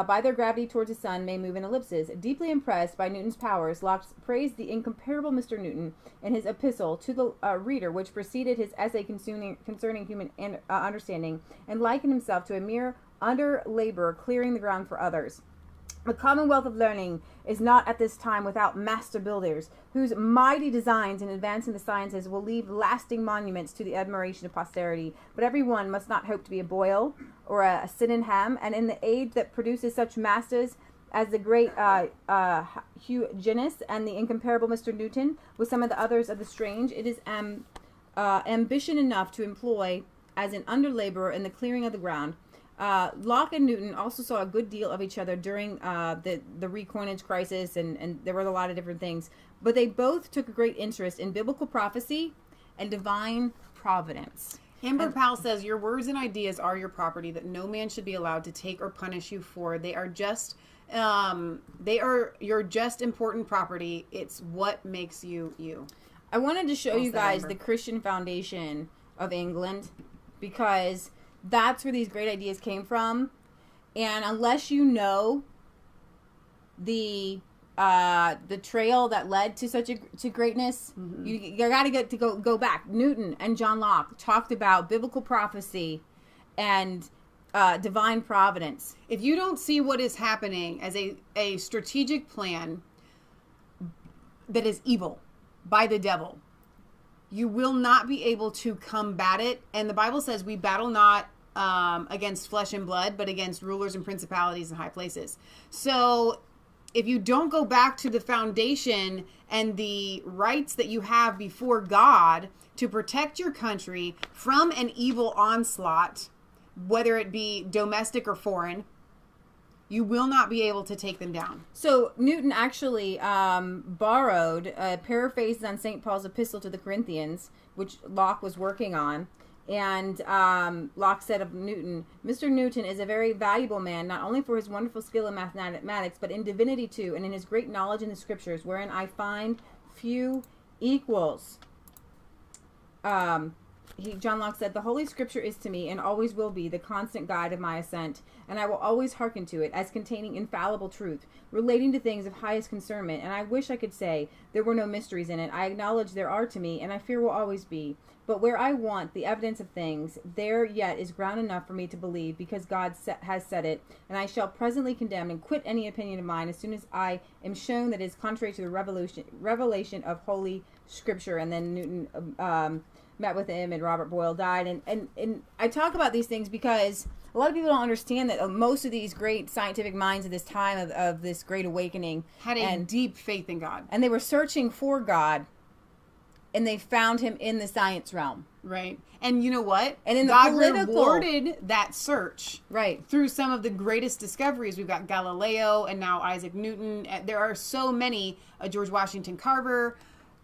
by their gravity towards the sun, may move in ellipses. Deeply impressed by Newton's powers, Locke praised the incomparable Mr. Newton in his epistle to the reader, which preceded his essay concerning human understanding, and likened himself to a mere under-laborer clearing the ground for others. The commonwealth of learning is not at this time without master builders, whose mighty designs in advancing the sciences will leave lasting monuments to the admiration of posterity. But every one must not hope to be a Boyle or a Sydenham, and in the age that produces such masters as the great Huygens and the incomparable Mr. Newton, with some of the others of the strange, it is ambition enough to employ as an under-laborer in the clearing of the ground. Locke and Newton also saw a good deal of each other during the recoinage crisis, and there were a lot of different things. But they both took a great interest in biblical prophecy and divine providence.
Amber Powell says, your words and ideas are your property that no man should be allowed to take or punish you for. They are your just important property. It's what makes you you.
I wanted to show you guys the Christian Foundation of England, because that's where these great ideas came from. And unless you know the trail that led to to greatness, you got to go back. Newton and John Locke talked about biblical prophecy and divine providence.
If you don't see what is happening as a strategic plan that is evil by the devil, you will not be able to combat it. And the Bible says we battle not against flesh and blood, but against rulers and principalities in high places. So if you don't go back to the foundation and the rights that you have before God to protect your country from an evil onslaught, whether it be domestic or foreign, you will not be able to take them down.
So Newton actually borrowed paraphrases on St. Paul's epistle to the Corinthians, which Locke was working on. And Locke said of Newton, Mr. Newton is a very valuable man, not only for his wonderful skill in mathematics, but in divinity too, and in his great knowledge in the scriptures, wherein I find few equals. John Locke said, the Holy Scripture is to me, and always will be, the constant guide of my assent, and I will always hearken to it, as containing infallible truth, relating to things of highest concernment, and I wish I could say there were no mysteries in it. I acknowledge there are to me, and I fear will always be. But where I want the evidence of things, there yet is ground enough for me to believe, because God has said it, and I shall presently condemn and quit any opinion of mine as soon as I am shown that it is contrary to the revelation of Holy scripture, and then Newton met with him, and Robert Boyle died. And I talk about these things because a lot of people don't understand that most of these great scientific minds of this time of this great awakening
had a deep faith in God.
And they were searching for God, and they found him in the science realm.
Right. And you know what?
And in the
God
political...
rewarded that search.
Right.
Through some of the greatest discoveries. We've got Galileo and now Isaac Newton. There are so many, George Washington Carver,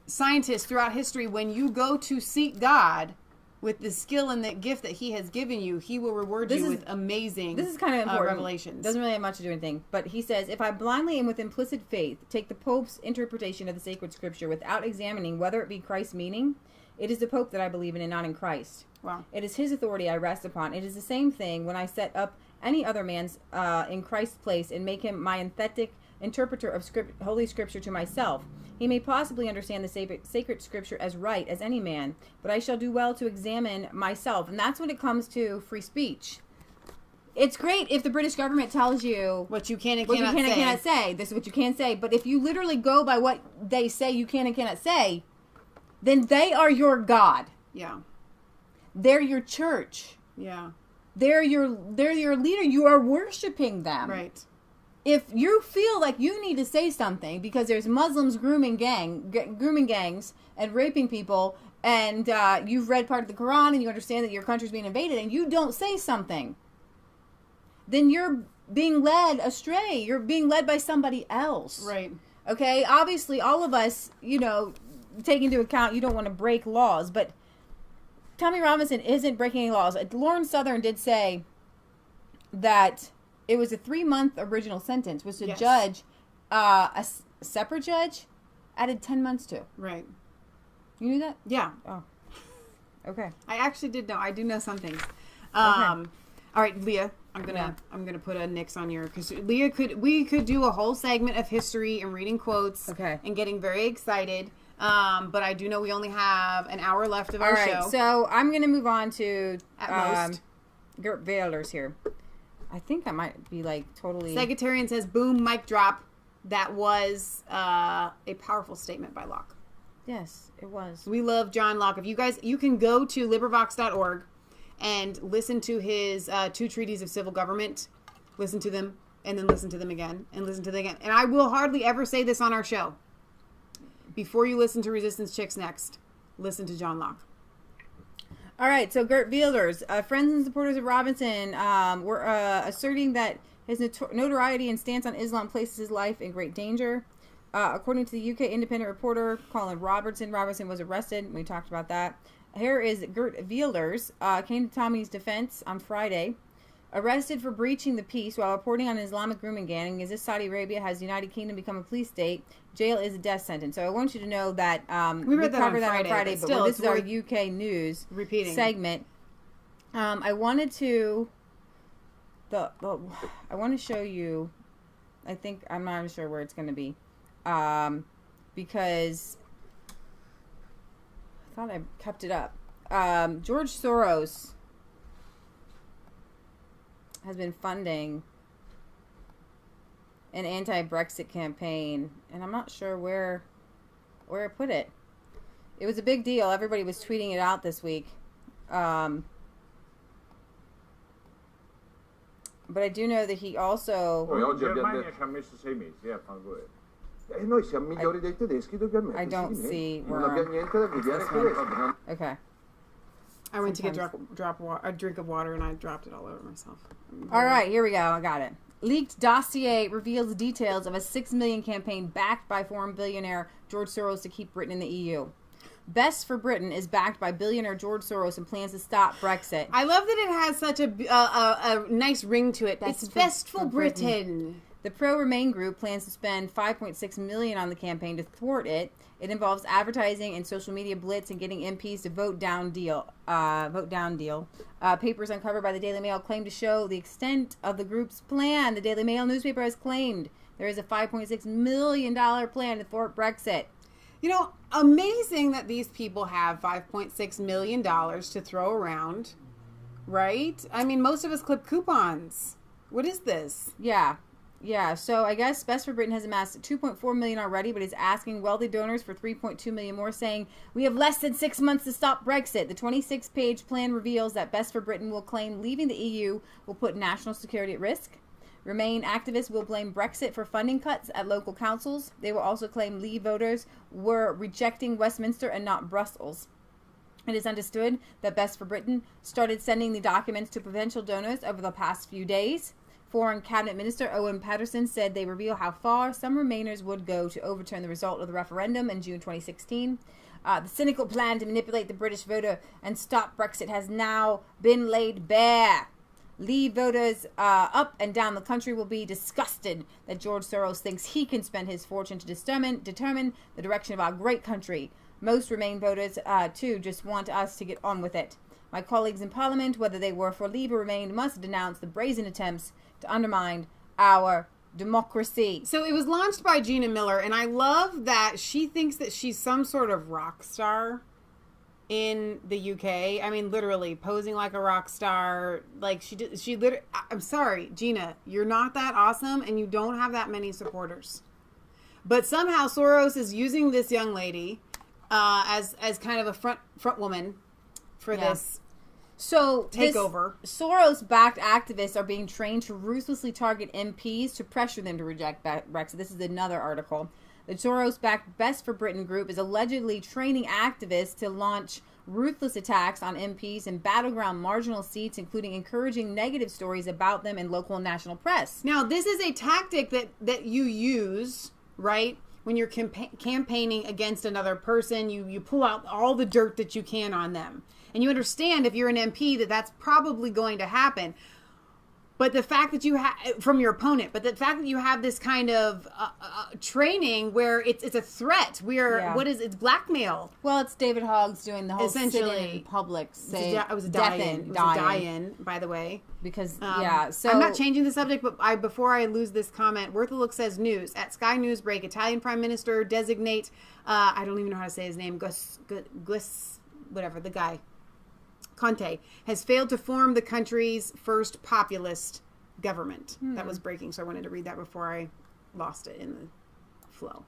scientists throughout history. When you go to seek God with the skill and the gift that he has given you, he will reward you with amazing
this is kind of important.
Revelations.
Doesn't really have much to do with anything. But he says, if I blindly and with implicit faith take the Pope's interpretation of the sacred scripture without examining whether it be Christ's meaning, it is the Pope that I believe in and not in Christ.
Wow.
It is his authority I rest upon. It is the same thing when I set up any other man's in Christ's place and make him my emphatic interpreter of Holy Scripture to myself. He may possibly understand the sacred Scripture as right as any man, but I shall do well to examine myself. And that's when it comes to free speech. It's great if the British government tells you
what you can and
cannot say. This is what you can say. But if you literally go by what they say you can and cannot say, then they are your God.
Yeah.
They're your church.
Yeah.
They're your leader. You are worshiping them.
Right.
If you feel like you need to say something because there's Muslims grooming gangs and raping people, and you've read part of the Quran and you understand that your country's being invaded, and you don't say something, then you're being led astray. You're being led by somebody else.
Right.
Okay? Obviously, all of us, take into account you don't want to break laws, but Tommy Robinson isn't breaking any laws. Lawrence Southern did say that it was a 3-month original sentence, which the judge, a separate judge, added 10 months to.
Right.
You knew that?
Yeah.
Oh. Okay.
I actually did know. I do know some things.
Okay.
All right, Leah. I'm gonna put a nix on your, because we could do a whole segment of history and reading quotes.
Okay.
And getting very excited. But I do know we only have an hour left of our show.
All right, so I'm going to move on to
At most.
Gert Wilders here. I think I might be totally...
Secretarian says, boom, mic drop. That was a powerful statement by Locke.
Yes, it was.
We love John Locke. If you guys, you can go to LibriVox.org and listen to his 2 treaties of civil government. Listen to them, and then listen to them again, and listen to them again. And I will hardly ever say this on our show. Before you listen to Resistance Chicks next, listen to John Locke.
All right, so Gert Wilders, friends and supporters of Robinson were asserting that his notoriety and stance on Islam places his life in great danger. According to the UK Independent reporter Colin Robertson was arrested. We talked about that. Here is Gert Wilders, came to Tommy's defense on Friday. Arrested for breaching the peace while reporting on an Islamic grooming gang. As if Saudi Arabia has the United Kingdom become a police state, jail is a death sentence. So I want you to know that
we covered that on Friday,
but still, this is our UK news segment. I wanted to I want to show you. I think I'm not even sure where it's going to be, because I thought I kept it up. George Soros has been funding an anti-Brexit campaign, and I'm not sure where I put it. It was a big deal. Everybody was tweeting it out this week. But I do know that he also... I don't see where... Okay.
I went to get a drink of water and I dropped it all over myself.
All right, here we go. I got it. Leaked dossier reveals details of a $6 million campaign backed by foreign billionaire George Soros to keep Britain in the EU. Best for Britain is backed by billionaire George Soros and plans to stop Brexit.
I love that it has such a nice ring to it. It's best for Britain.
The pro-Remain group plans to spend $5.6 million on the campaign to thwart it. It involves advertising and social media blitz and getting MPs to vote down deal. Papers uncovered by the Daily Mail claim to show the extent of the group's plan. The Daily Mail newspaper has claimed there is a $5.6 million plan to thwart Brexit.
You know, amazing that these people have $5.6 million to throw around, right? I mean, most of us clip coupons. What is this?
Yeah. Yeah, so I guess Best for Britain has amassed 2.4 million already, but is asking wealthy donors for 3.2 million more, saying, "We have less than 6 months to stop Brexit." The 26-page plan reveals that Best for Britain will claim leaving the EU will put national security at risk. Remain activists will blame Brexit for funding cuts at local councils. They will also claim Leave voters were rejecting Westminster and not Brussels. It is understood that Best for Britain started sending the documents to potential donors over the past few days. Foreign Cabinet Minister Owen Paterson said they reveal how far some Remainers would go to overturn the result of the referendum in June 2016. The cynical plan to manipulate the British voter and stop Brexit has now been laid bare. Leave voters up and down the country will be disgusted that George Soros thinks he can spend his fortune to determine the direction of our great country. Most Remain voters, too, just want us to get on with it. My colleagues in Parliament, whether they were for Leave or Remain, must denounce the brazen attempts to undermine our democracy.
So it was launched by Gina Miller, and I love that she thinks that she's some sort of rock star in the UK. I mean, literally posing like a rock star. Like she literally. I'm sorry, Gina, you're not that awesome, and you don't have that many supporters. But somehow Soros is using this young lady as kind of a front woman for this.
So
takeover.
Soros-backed activists are being trained to ruthlessly target MPs to pressure them to reject Brexit. This is another article. The Soros-backed Best for Britain group is allegedly training activists to launch ruthless attacks on MPs in battleground marginal seats, including encouraging negative stories about them in local and national press.
Now, this is a tactic that you use, right? When you're campaigning against another person, you pull out all the dirt that you can on them. And you understand if you're an MP that that's probably going to happen. But the fact that you have, from your opponent, but the fact that you have this kind of training where it's a threat, it's blackmail.
Well, it's David Hoggs doing the whole
essentially
in public
saying, it was a die-in, by the way.
Because, so...
I'm not changing the subject, but before I lose this comment, Worth a Look says news. At Sky News Break, Italian Prime Minister designate, I don't even know how to say his name, Gus, whatever, the guy. Conte has failed to form the country's first populist government. That was breaking, so I wanted to read that before I lost it in the flow.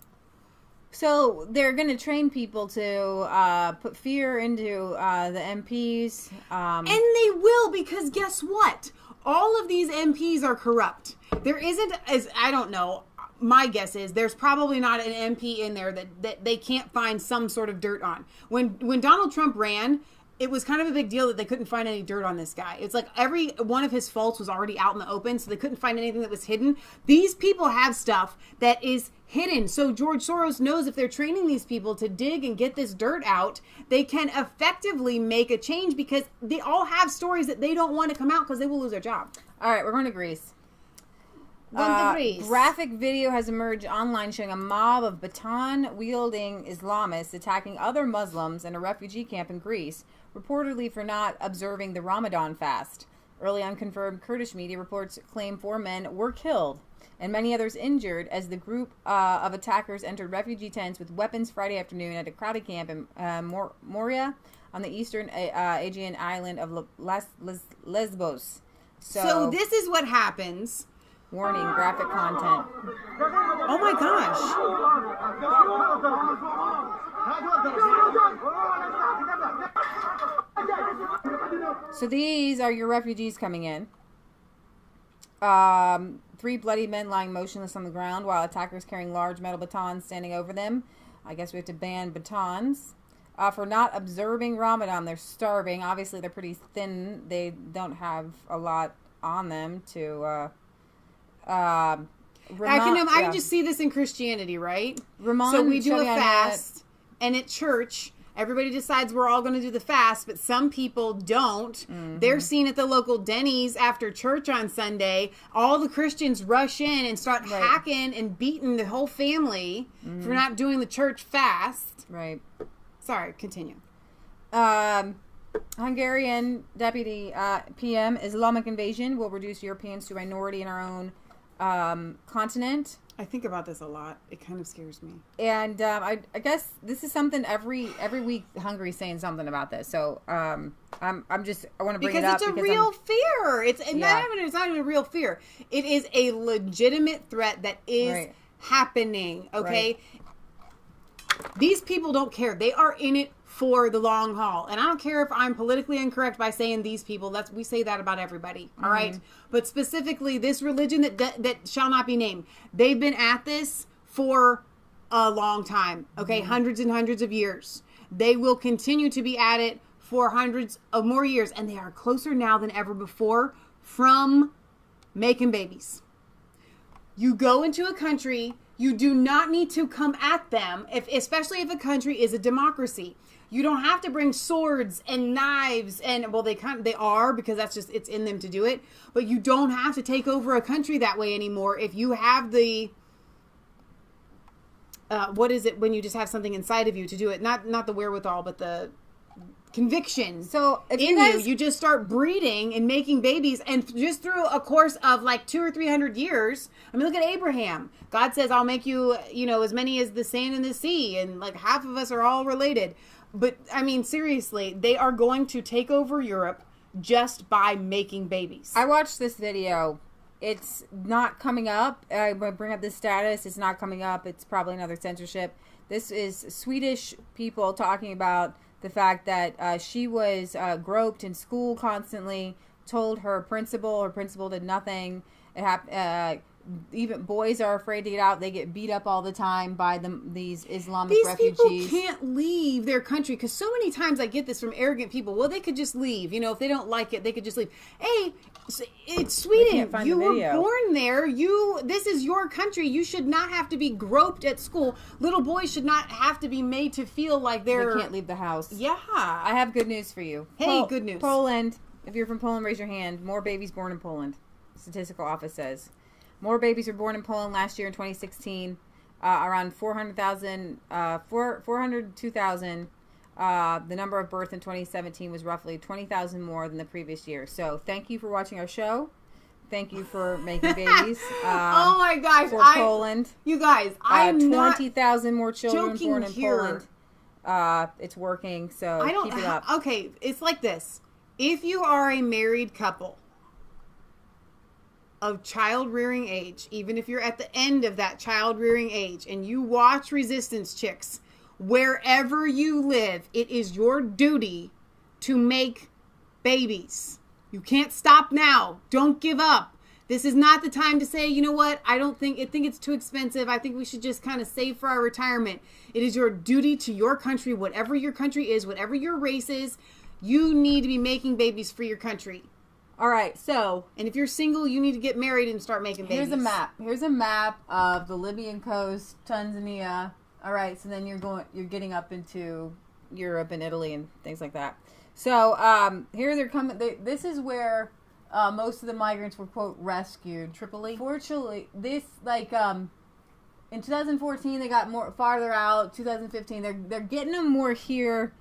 So they're going to train people to put fear into the MPs.
And they will, because guess what? All of these MPs are corrupt. There isn't, I don't know, my guess is there's probably not an MP in there that they can't find some sort of dirt on. When Donald Trump ran, it was kind of a big deal that they couldn't find any dirt on this guy. It's like every one of his faults was already out in the open, so they couldn't find anything that was hidden. These people have stuff that is hidden. So George Soros knows if they're training these people to dig and get this dirt out, they can effectively make a change because they all have stories that they don't want to come out because they will lose their job.
All right, we're going to Greece. Graphic video has emerged online showing a mob of baton-wielding Islamists attacking other Muslims in a refugee camp in Greece, reportedly for not observing the Ramadan fast. Early unconfirmed Kurdish media reports claim 4 men were killed and many others injured as the group of attackers entered refugee tents with weapons Friday afternoon at a crowded camp in Moria on the eastern Aegean island of Lesbos.
So this is what happens.
Warning, graphic content.
Oh my gosh.
So these are your refugees coming in. 3 bloody men lying motionless on the ground while attackers carrying large metal batons standing over them. I guess we have to ban batons. For not observing Ramadan, they're starving. Obviously, they're pretty thin. They don't have a lot on them to... I
can just see this in Christianity, right? So we do a fast, and at church, everybody decides we're all going to do the fast, but some people don't. Mm-hmm. They're seen at the local Denny's after church on Sunday. All the Christians rush in and start hacking and beating the whole family for not doing the church fast.
Right.
Sorry, continue.
Hungarian deputy PM, Islamic invasion will reduce Europeans to minority in our own continent.
I think about this a lot. It kind of scares me.
And I guess this is something every week Hungary's saying something about this. So I want to bring it up
because it's a real fear. It's not even a real fear. It is a legitimate threat that is happening. Okay, these people don't care. They are in it for the long haul. And I don't care if I'm politically incorrect by saying these people. We say that about everybody. All right. But specifically this religion that shall not be named. They've been at this for a long time. Okay. Hundreds and hundreds of years. They will continue to be at it for hundreds of more years. And they are closer now than ever before from making babies. You go into a country, you do not need to come at them, especially if a country is a democracy. You don't have to bring swords and knives and, well, they are, because that's just, it's in them to do it. But you don't have to take over a country that way anymore if you have the, what is it when you just have something inside of you to do it? Not the wherewithal, but the conviction.
So if
you just start breeding and making babies, and just through a course of like 200 or 300 years. I mean, look at Abraham. God says, I'll make you, as many as the sand in the sea, and like half of us are all related. But I mean, seriously, they are going to take over Europe just by making babies.
I watched this video. It's not coming up. I bring up this status. It's not coming up. It's probably another censorship. This is Swedish people talking about the fact that she was groped in school constantly, told her principal did nothing. It happened. Even boys are afraid to get out. They get beat up all the time by these Islamic refugees.
These people can't leave their country, because so many times I get this from arrogant people. Well, they could just leave. If they don't like it, they could just leave. Hey, it's Sweden. You were born there. This is your country. You should not have to be groped at school. Little boys should not have to be made to feel like they
can't leave the house.
Yeah.
I have good news for you.
Hey, good news.
Poland. If you're from Poland, raise your hand. More babies born in Poland. Statistical office says. More babies were born in Poland last year in 2016, around 402,000. The number of births in 2017 was roughly 20,000 more than the previous year. So thank you for watching our show. Thank you for making babies.
Oh my gosh.
For Poland.
You guys, I'm
20,000 more children born in
here.
Poland. It's working, so keep it up.
Okay, it's like this. If you are a married couple of child rearing age, even if you're at the end of that child rearing age, and you watch Resistance Chicks, wherever you live, it is your duty to make babies. You can't stop now. Don't give up. This is not the time to say, you know what, I think it's too expensive. I think we should just kind of save for our retirement. It is your duty to your country, whatever your country is, whatever your race is, you need to be making babies for your country.
All right, so,
and if you're single, you need to get married and start making babies.
Here's a map. Here's a map of the Libyan coast, Tanzania. All right, so then you're getting up into Europe and Italy and things like that. So here they're coming. This is where most of the migrants were, quote, rescued. Tripoli. Fortunately, this in 2014 they got more farther out. 2015 they're getting them more here.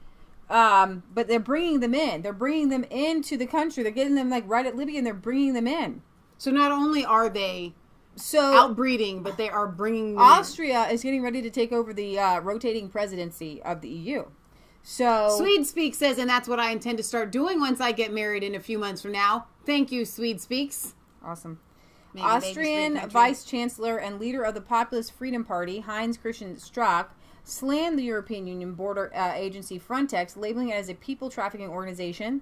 But they're bringing them in. They're bringing them into the country. They're getting them right at Libya, and they're bringing them in.
So not only are they outbreeding, but they are bringing them
Austria is getting ready to take over the rotating presidency of the EU. So
Swede Speaks says, and that's what I intend to start doing once I get married in a few months from now. Thank you, Swede Speaks.
Awesome. Austrian Vice Chancellor and leader of the Populist Freedom Party, Heinz Christian Strache, slammed the European Union border agency Frontex, labeling it as a people trafficking organization.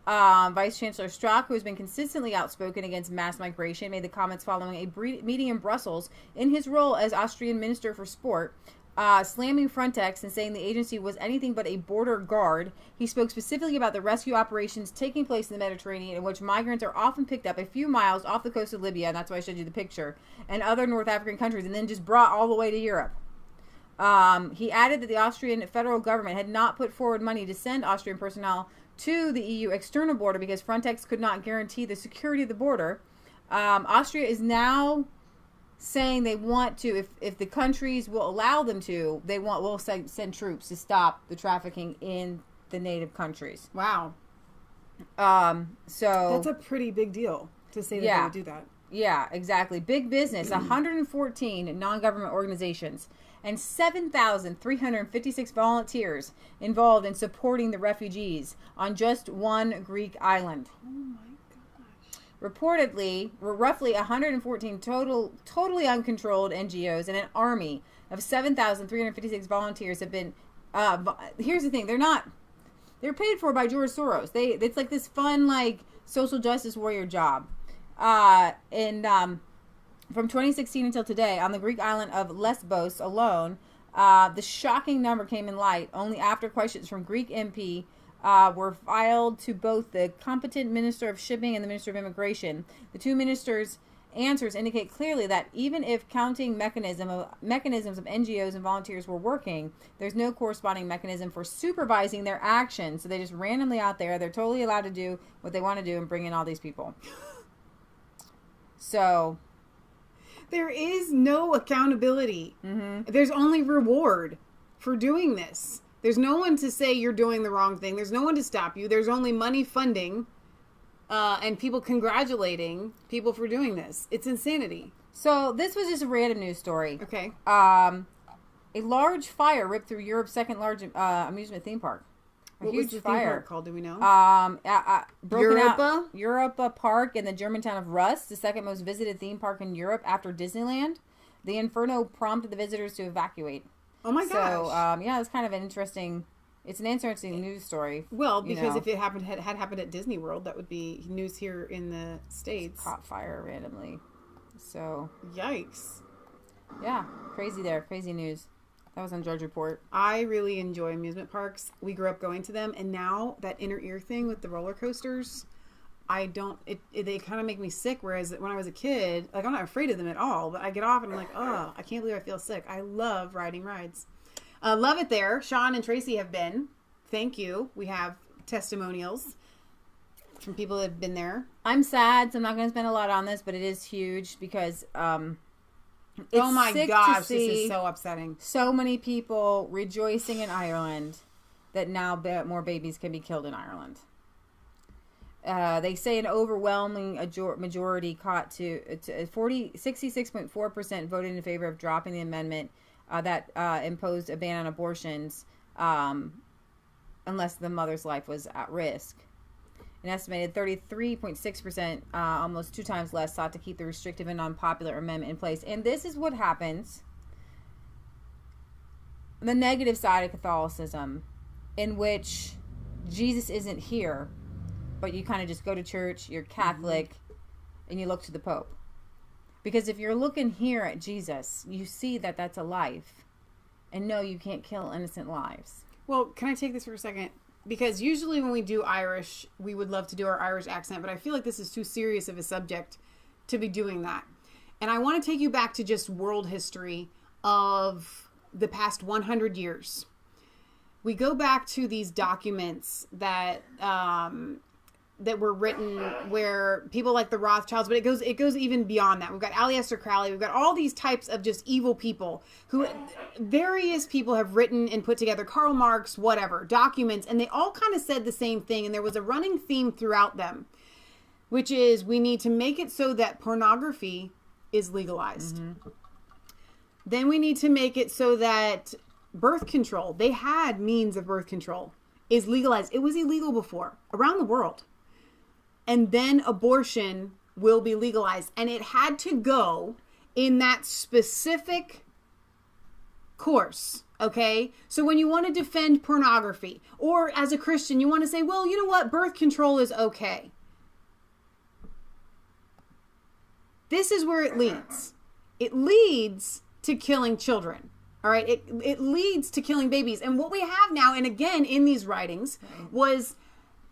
Vice Chancellor Strache, who has been consistently outspoken against mass migration, made the comments following a meeting in Brussels in his role as Austrian Minister for Sport, slamming Frontex and saying the agency was anything but a border guard. He spoke specifically about the rescue operations taking place in the Mediterranean, in which migrants are often picked up a few miles off the coast of Libya, and that's why I showed you the picture, and other North African countries, and then just brought all the way to Europe. He added that the Austrian federal government had not put forward money to send Austrian personnel to the EU external border because Frontex could not guarantee the security of the border. Austria is now saying they want to, if the countries will allow them to, will send troops to stop the trafficking in the native countries.
Wow.
So
that's a pretty big deal to say that they would do that.
Yeah, exactly. Big business, 114 non-government organizations, and 7,356 volunteers involved in supporting the refugees on just one Greek island.
Oh my gosh.
Reportedly, roughly 114 totally uncontrolled NGOs and an army of 7,356 volunteers have been... here's the thing. They're paid for by George Soros. It's like this fun, like, social justice warrior job. From 2016 until today, on the Greek island of Lesbos alone, the shocking number came in light only after questions from Greek MP were filed to both the competent Minister of Shipping and the Minister of Immigration. The two ministers' answers indicate clearly that even if counting mechanisms of NGOs and volunteers were working, there's no corresponding mechanism for supervising their actions. So they just randomly out there, they're totally allowed to do what they want to do and bring in all these people. So
there is no accountability. Mm-hmm. There's only reward for doing this. There's no one to say you're doing the wrong thing. There's no one to stop you. There's only money funding and people congratulating people for doing this. It's insanity.
So this was just a random news story.
Okay.
A large fire ripped through Europe's second largest amusement theme park.
What was the theme park called? Do we know?
Europa Park in the German town of Rust, the second most visited theme park in Europe after Disneyland. The inferno prompted the visitors to evacuate.
Oh my gosh!
So yeah, it's kind of an interesting. It's an interesting news story.
Well, because if it had happened at Disney World, that would be news here in the States.
Caught fire randomly. So
yikes!
Yeah, crazy there. Crazy news. That was on Drudge Report.
I really enjoy amusement parks. We grew up going to them, and now that inner ear thing with the roller coasters, they kind of make me sick. Whereas when I was a kid, like, I'm not afraid of them at all, but I get off and I'm like, oh, I can't believe I feel sick. I love riding rides. Love it there. Sean and Tracy have been. Thank you. We have testimonials from people that have been there.
I'm sad, so I'm not going to spend a lot on this, but it is huge because it's
oh my gosh, this is so upsetting.
So many people rejoicing in Ireland that now more babies can be killed in Ireland. They say an overwhelming majority caught to 66.4% voted in favor of dropping the amendment that imposed a ban on abortions unless the mother's life was at risk. An estimated 33.6%, almost 2 times less, sought to keep the restrictive and unpopular amendment in place. And this is what happens. The negative side of Catholicism, in which Jesus isn't here, but you kind of just go to church, you're Catholic, and you look to the Pope. Because if you're looking here at Jesus, you see that that's a life. And no, you can't kill innocent lives.
Well, can I take this for a second? Because usually when we do Irish, we would love to do our Irish accent, but I feel like this is too serious of a subject to be doing that. And I want to take you back to just world history of the past 100 years. We go back to these documents that that were written where people like the Rothschilds, but it goes even beyond that. We've got Aleister Crowley. We've got all these types of just evil people who various people have written and put together, Karl Marx, whatever, documents, and they all kind of said the same thing. And there was a running theme throughout them, which is we need to make it so that pornography is legalized. Mm-hmm. Then we need to make it so that birth control, they had means of birth control, is legalized. It was illegal before around the world. And then abortion will be legalized. And it had to go in that specific course, okay? So when you want to defend pornography, or as a Christian, you want to say, well, you know what? Birth control is okay. This is where it leads. It leads to killing children. All right? It leads to killing babies. And what we have now, and again in these writings, was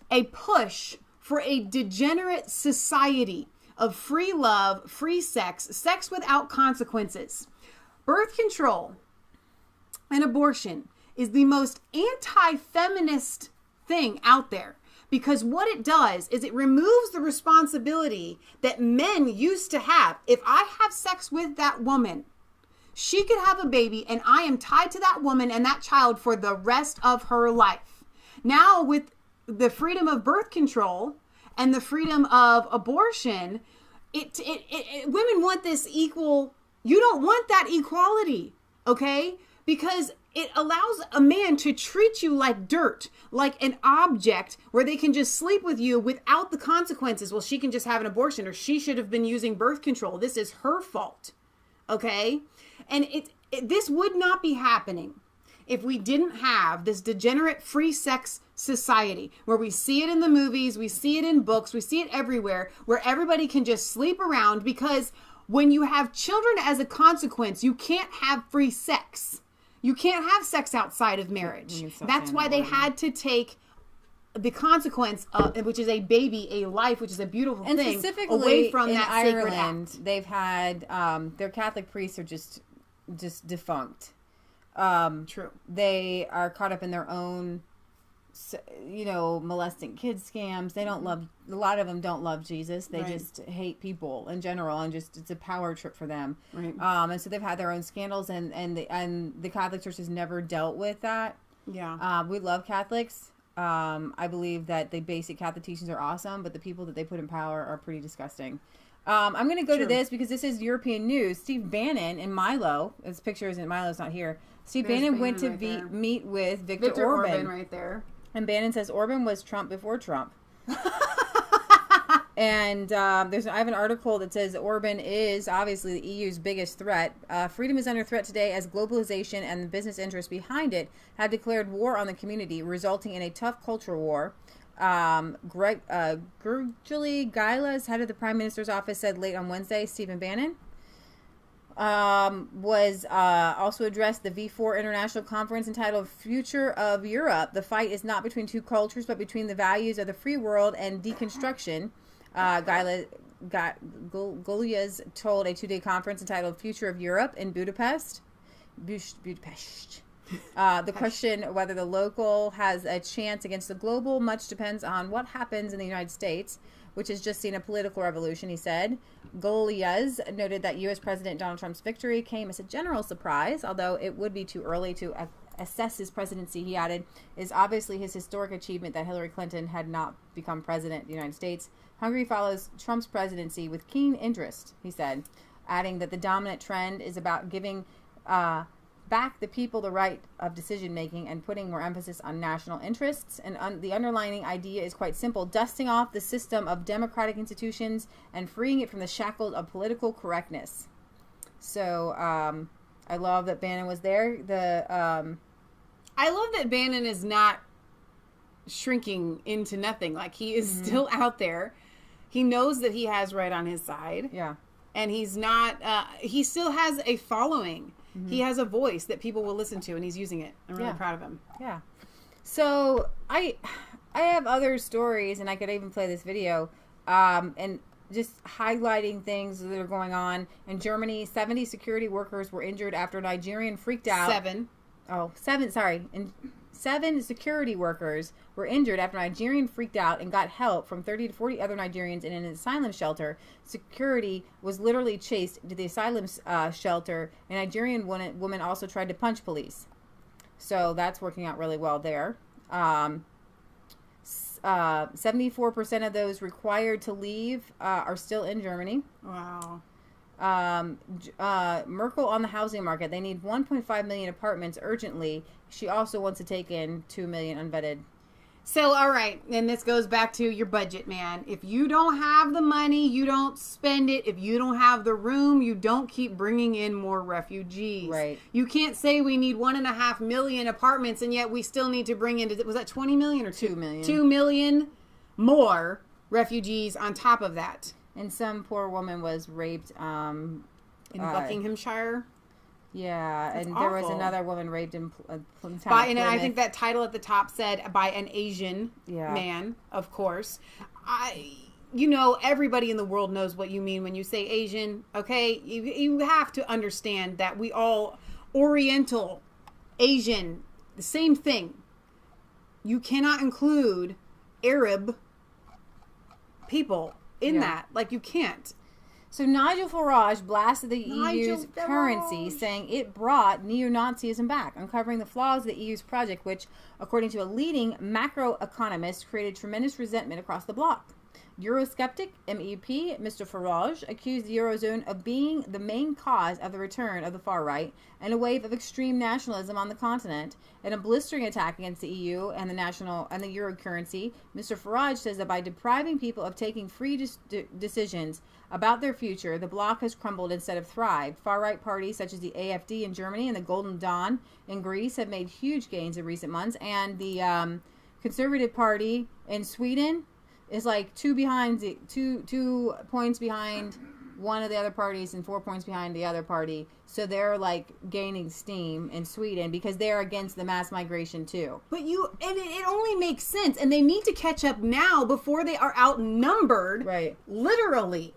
a push for a degenerate society of free love, free sex, sex without consequences. Birth control and abortion is the most anti-feminist thing out there, because what it does is it removes the responsibility that men used to have. If I have sex with that woman, she could have a baby and I am tied to that woman and that child for the rest of her life. Now with the freedom of birth control and the freedom of abortion, women want this equal. You don't want that equality, okay? Because it allows a man to treat you like dirt, like an object where they can just sleep with you without the consequences. Well, she can just have an abortion, or she should have been using birth control. This is her fault, okay? And this would not be happening if we didn't have this degenerate free sex society where we see it in the movies, we see it in books, we see it everywhere, where everybody can just sleep around, because when you have children as a consequence, you can't have free sex. You can't have sex outside of marriage. That's why they had to take the consequence of, which is a baby, a life, which is a beautiful
and
thing,
specifically
away from
in
that sacred act.
They've had their Catholic priests are just defunct.
True.
They are caught up in their own, molesting kids scams. They don't love, a lot of them don't love Jesus. They just hate people in general, and just, it's a power trip for them.
Right.
And so they've had their own scandals, and the Catholic Church has never dealt with that.
Yeah.
We love Catholics. I believe that the basic Catholic teachings are awesome, but the people that they put in power are pretty disgusting. I'm going to go to this because this is European news. Steve Bannon and Milo, his picture isn't, Milo's not here. Steve Bannon went to meet with Viktor Orban
right there.
And Bannon says Orban was Trump before Trump. And I have an article that says Orban is obviously the EU's biggest threat. Freedom is under threat today as globalization and the business interests behind it have declared war on the community, resulting in a tough cultural war. Gergely Gailas, head of the Prime Minister's office, said late on Wednesday. Stephen Bannon was also addressed the V4 International Conference entitled Future of Europe. The fight is not between two cultures, but between the values of the free world and deconstruction. Golias told a two-day conference entitled Future of Europe in Budapest. The question whether the local has a chance against the global much depends on what happens in the United States, which has just seen a political revolution, he said. Golias noted that U.S. President Donald Trump's victory came as a general surprise, although it would be too early to assess his presidency. He added, is obviously his historic achievement that Hillary Clinton had not become president of the United States. Hungary follows Trump's presidency with keen interest, he said, adding that the dominant trend is about giving back the people the right of decision-making and putting more emphasis on national interests. And the underlying idea is quite simple: dusting off the system of democratic institutions and freeing it from the shackles of political correctness. So I love that Bannon was there.
I love that Bannon is not shrinking into nothing. Like, he is still out there. He knows that he has right on his side.
Yeah. And
he's not, he still has a following. Mm-hmm. He has a voice that people will listen to, and he's using it. I'm really proud of him.
Yeah. So I have other stories, and I could even play this video, and just highlighting things that are going on. In Germany, 70 security workers were injured after a Nigerian freaked out. Seven security workers were injured after a Nigerian freaked out and got help from 30 to 40 other Nigerians in an asylum shelter. Security was literally chased to the asylum shelter. A Nigerian woman also tried to punch police. So that's working out really well there. 74% of those required to leave are still in Germany.
Wow.
Merkel on the housing market. They need 1.5 million apartments urgently. She also wants to take in 2 million unvetted.
So, all right. And this goes back to your budget, man. If you don't have the money, you don't spend it. If you don't have the room, you don't keep bringing in more refugees.
Right.
You can't say we need 1.5 million apartments, and yet we still need to bring in, was that 20 million or
2 million?
2 million more refugees on top of that.
And some poor woman was raped
in Buckinghamshire.
Yeah,
That's
and
awful.
there was another woman raped in Plymouth.
And I think that title at the top said by an Asian man, of course. Everybody in the world knows what you mean when you say Asian, okay? You have to understand that we all, Oriental, Asian, the same thing. You cannot include Arab people in that. Like, you can't.
So Nigel Farage blasted the EU's currency, saying it brought neo-Nazism back, uncovering the flaws of the EU's project, which, according to a leading macroeconomist, created tremendous resentment across the bloc. Eurosceptic MEP Mr. Farage accused the Eurozone of being the main cause of the return of the far right and a wave of extreme nationalism on the continent. In a blistering attack against the EU and the euro currency, Mr. Farage says that by depriving people of taking free decisions about their future, the bloc has crumbled instead of thrived. Far-right parties such as the AfD in Germany and the Golden Dawn in Greece have made huge gains in recent months, and the Conservative Party in Sweden is like 2 points behind one of the other parties and 4 points behind the other party. So they're like gaining steam in Sweden because they're against the mass migration too.
But it only makes sense, and they need to catch up now before they are outnumbered.
Right.
Literally.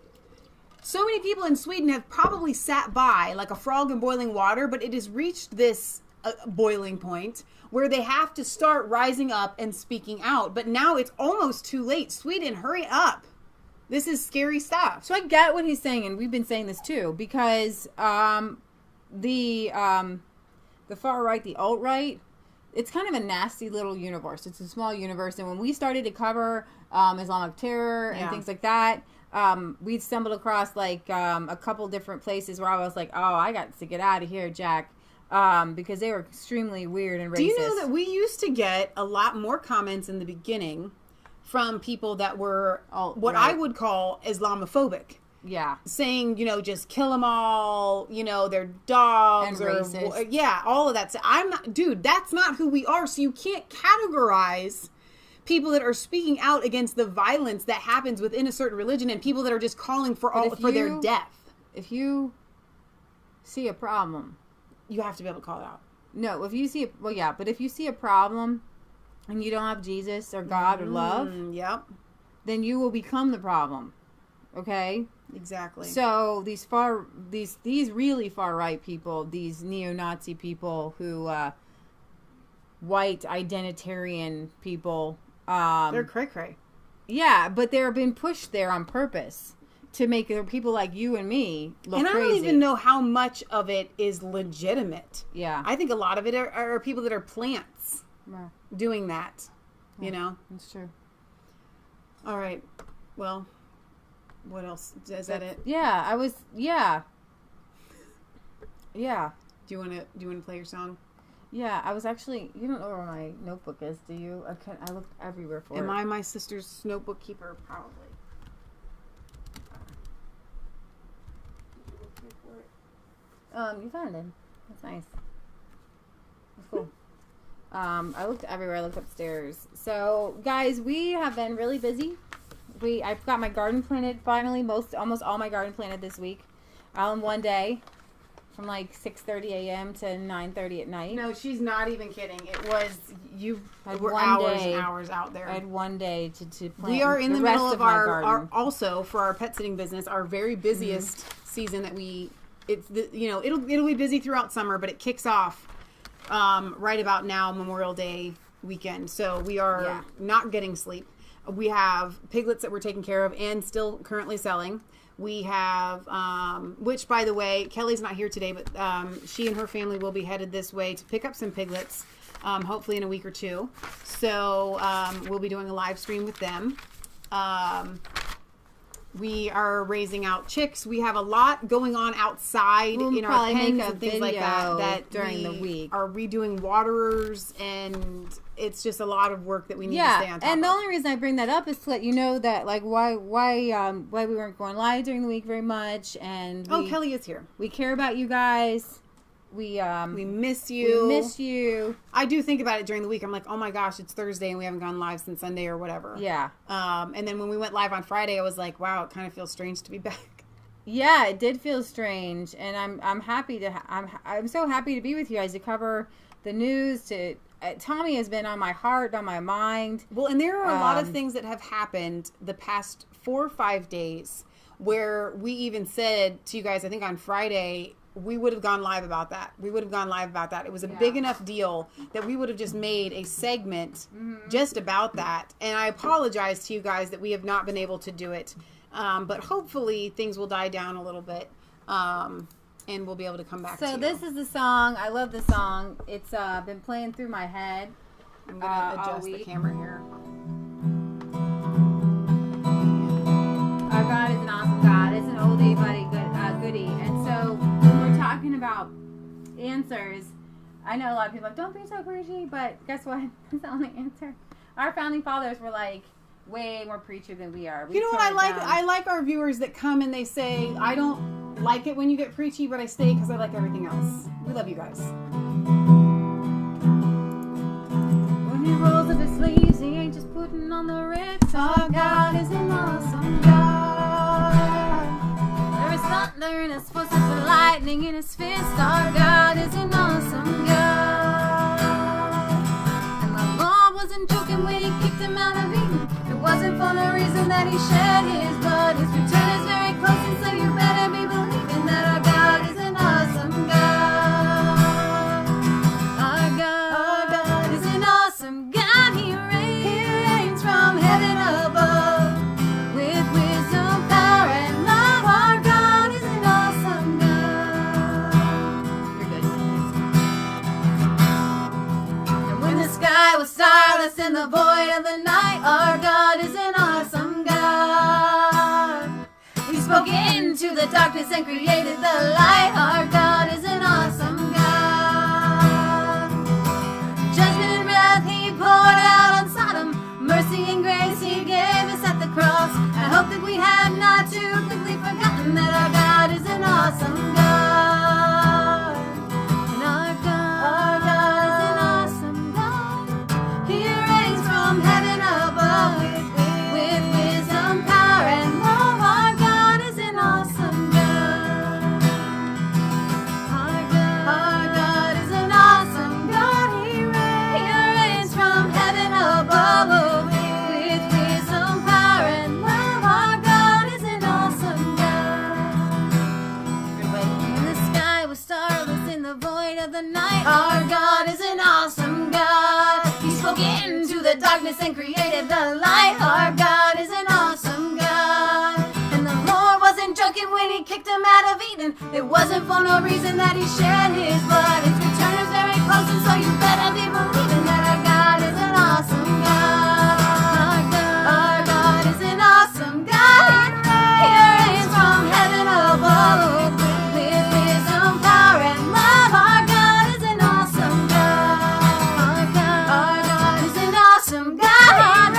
So many people in Sweden have probably sat by like a frog in boiling water, but it has reached this boiling point where they have to start rising up and speaking out. But now it's almost too late. Sweden, hurry up. This is scary stuff.
So I get what he's saying, and we've been saying this too, because the far right, the alt-right, it's kind of a nasty little universe. It's a small universe, and when we started to cover Islamic terror and things like that, we stumbled across like a couple different places where I was like, oh, I got to get out of here, Jack. Because they were extremely weird and racist.
Do you know that we used to get a lot more comments in the beginning from people that were I would call Islamophobic?
Yeah.
Saying, just kill them all, they're dogs.
And racist.
Yeah, all of that. So that's not who we are. So you can't categorize people that are speaking out against the violence that happens within a certain religion and people that are just calling for their death.
If you see a problem,
you have to be able to call it out.
No, if you see but if you see a problem and you don't have Jesus or God or love, then you will become the problem. Okay?
Exactly.
So these really far right people, these neo-Nazi people who white identitarian people,
they're cray-cray.
Yeah, but they're being pushed there on purpose to make people like you and me look crazy.
And I don't even know how much of it is legitimate.
Yeah.
I think a lot of it are people that are plants doing that.
Yeah, that's true.
All right. Well, what else? Is that it?
Yeah, Yeah.
Do you want to play your song?
Yeah, I was actually, you don't know where my notebook is, do you? I looked everywhere for it.
Am I my sister's notebook keeper? Probably.
You found it. That's nice. That's cool. I looked everywhere. I looked upstairs. So, guys, we have been really busy. I've got my garden planted finally. Almost all my garden planted this week. All in one day, from like 6:30 a.m. to 9:30 at night.
No, she's not even kidding. It was were
hours
and hours out there.
I had one day to plant.
We are in the middle of
our
also for our pet sitting business, our very busiest season that it'll be busy throughout summer, but it kicks off right about now, Memorial Day weekend. So we are not getting sleep. We have piglets that we're taking care of and still currently selling. We have, which by the way, Kelly's not here today, but she and her family will be headed this way to pick up some piglets, hopefully in a week or two. So we'll be doing a live stream with them. We are raising out chicks. We have a lot going on outside in our pens and things like that
during the week.
Are redoing waterers, and it's just a lot of work that we need to stay on top
and the
of.
only reason I bring that up is to let you know that like why we weren't going live during the week very much, and
Kelly is here.
We care about you guys. We
miss you.
We miss you.
I do think about it during the week. I'm like, oh my gosh, it's Thursday and we haven't gone live since Sunday or whatever.
Yeah.
And then when we went live on Friday, I was like, wow, it kind of feels strange to be back.
Yeah, it did feel strange, and I'm happy to. I'm so happy to be with you guys to cover the news. Tommy has been on my heart, on my mind.
Well, and there are a lot of things that have happened the past 4 or 5 days where we even said to you guys, I think on Friday, we would have gone live about that. It was a big enough deal that we would have just made a segment just about that. And I apologize to you guys that we have not been able to do it. But hopefully things will die down a little bit. And we'll be able to come back to you.
So this is the song. I love the song. It's been playing through my head.
I'm going to adjust the camera here.
answers. I know a lot of people are like, don't be so preachy, but guess what? That's the only answer. Our founding fathers were like way more preachy than we are.
You know what I like? I like our viewers that come and they say, I don't like it when you get preachy, but I stay because I like everything else. We love you guys.
When he rolls up his sleeves, he ain't just putting on the Ritz. Our God is an awesome God. There is thunder in his footsteps and lightning in his fist. Our God is an awesome God. And the Lord wasn't joking when he kicked him out of Eden. It wasn't for no reason that he shed his blood. His return is very close, and so you better be believing that our God is an awesome God. Our God is an awesome God. He reigns from heaven above with wisdom, power, and love. Our God is an awesome God. You're good. And when the sky was starless in the void of the night, our God is an awesome God. He spoke into the darkness and created the light. Our God is an awesome God. Judgment and wrath he poured out on Sodom. Mercy and grace he gave us at the cross. I hope that we have not too quickly forgotten that our God is an awesome God. And our God is an awesome God. He reigns from heaven above with wisdom, power, and love. Our God is an awesome God. Our God is an awesome God. He reigns from heaven above with wisdom, power, and love. Our God is an awesome God. When the sky was starless in the void of the night, our God is an awesome God. He spoke into the darkness and created the light. Our God is an awesome God. And the Lord wasn't joking when he kicked him out of Eden. It wasn't for no reason that he shed his blood. His return is very close, and so you better be believing that our God is an awesome God. Our God is an awesome God. He reigns from heaven above with wisdom, power, and love. Our God is an awesome God. Our God is an awesome God. He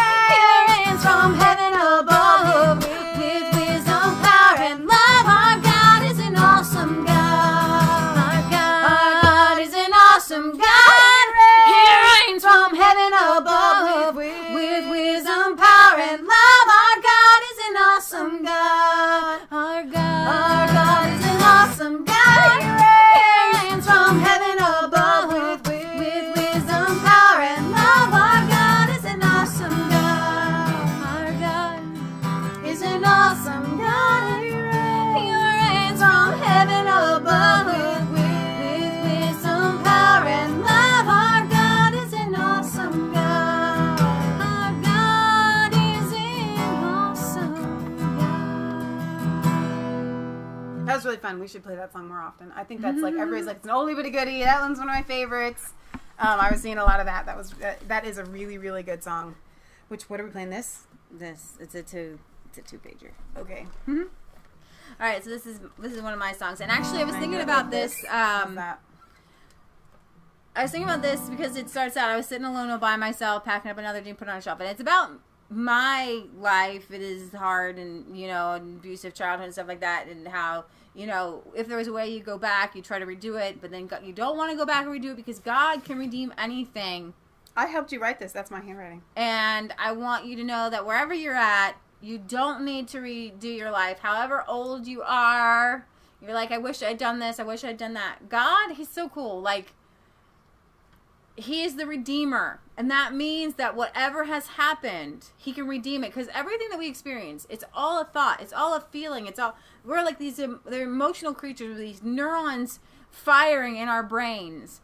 reigns from heaven above with wisdom, power, and love. Our God is an awesome God. Our God is an awesome God. He reigns from heaven above with wisdom, power, and love. Our God is an awesome God. Our God is an awesome God. He reigns from heaven above with wisdom, power, and love. Our God is an awesome God. Our God is an awesome God. He reigns from heaven above with wisdom, power, and love. Our God is an awesome God. Our God is an awesome God.
That was really fun. We should play that song more often. I think that's like, everybody's like, it's an oldie but a goodie. That one's one of my favorites. I was seeing a lot of that. That is a really, really good song. What are we playing this?
It's a two-pager.
Okay.
All right, so this is one of my songs, and actually I was thinking about this.
That.
I was thinking about this because it starts out, I was sitting alone all by myself, packing up another dream, put on a shelf, and it's about my life. It is hard, and an abusive childhood and stuff like that, and how if there was a way you go back, you try to redo it, but then you don't want to go back and redo it because God can redeem anything.
I helped you write this. That's my handwriting.
And I want you to know that wherever you're at, you don't need to redo your life. However old you are, you're like, I wish I'd done this. I wish I'd done that. God, he's so cool. Like, he is the Redeemer. And that means that whatever has happened, he can redeem it. Because everything that we experience, it's all a thought. It's all a feeling. We're like they're emotional creatures with these neurons firing in our brains.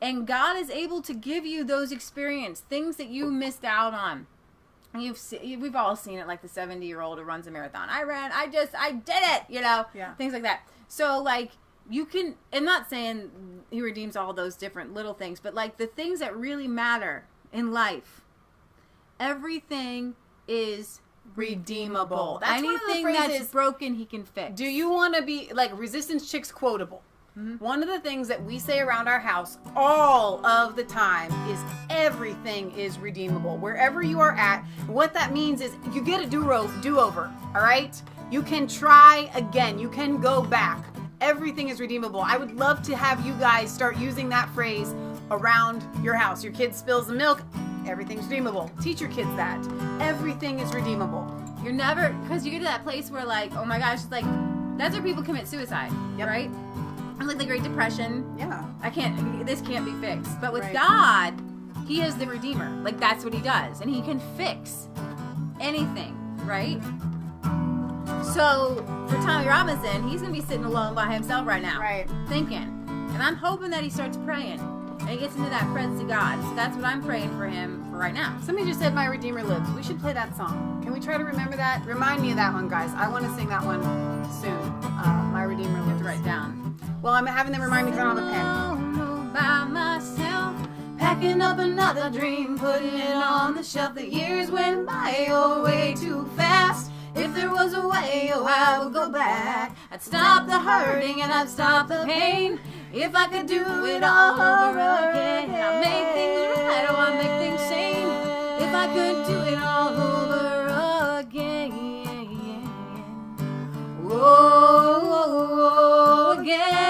And God is able to give you those experiences, things that you missed out on. We've all seen it, like the 70-year-old who runs a marathon. I did it,
Yeah.
Things like that. So, like, you can, I'm not saying he redeems all those different little things, but, like, the things that really matter in life, everything is redeemable.
That's one of the
Anything
phrases,
that's broken, he can fix.
Do you want to be, like, Resistance Chick's quotable? One of the things that we say around our house all of the time is everything is redeemable. Wherever you are at, what that means is you get a do-over, all right? You can try again. You can go back. Everything is redeemable. I would love to have you guys start using that phrase around your house. Your kid spills the milk, everything's redeemable. Teach your kids that. Everything is redeemable.
You're never, because you get to that place where like, oh my gosh, it's like, that's where people commit suicide, right? Or like the Great Depression.
Yeah.
This can't be fixed. But with God, he is the Redeemer. Like that's what he does. And he can fix anything, right? So for Tommy Robinson, he's going to be sitting alone by himself right now.
Right.
Thinking. And I'm hoping that he starts praying. And he gets into that presence of God. So that's what I'm praying for him for right now.
Somebody just said My Redeemer Lives. We should play that song. Can we try to remember that? Remind me of that one, guys. I want to sing that one soon. My Redeemer Lives.
Write down.
Well, I'm having them remind me because I don't have a pen.
Alone by myself, packing up another dream, putting it on the shelf. The years went by, oh, way too fast. If there was a way, oh, I would go back. I'd stop the hurting and I'd stop the pain. If I could do it all over again, I'd make things right, oh, I'd make things sane. If I could do it all over again. Whoa, again.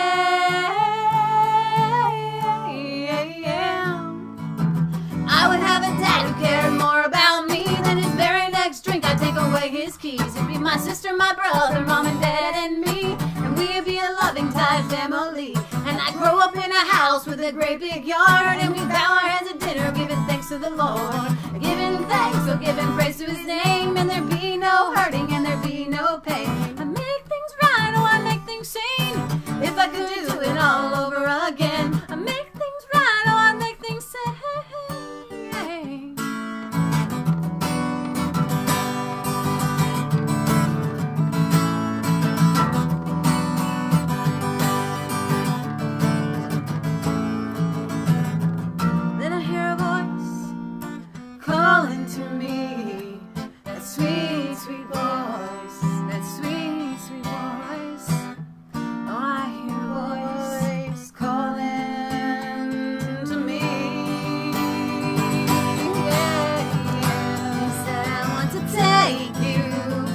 I would have a dad who cared more about me than his very next drink. I'd take away his keys. It'd be my sister, my brother, mom and dad and me. And we'd be a loving, tight family. And I'd grow up in a house with a great big yard. And we'd bow our heads at dinner, giving thanks to the Lord. Giving thanks, so giving praise to his name. And there'd be no hurting and there'd be no pain. I'd make things right, oh, I'd make things sane. If I could do it all over again, I'd make things right, oh, I'd make things sane. Calling to me, that sweet, sweet voice, that sweet, sweet voice. Oh, I hear a voice calling to me. Yeah, yeah. He said, I want to take you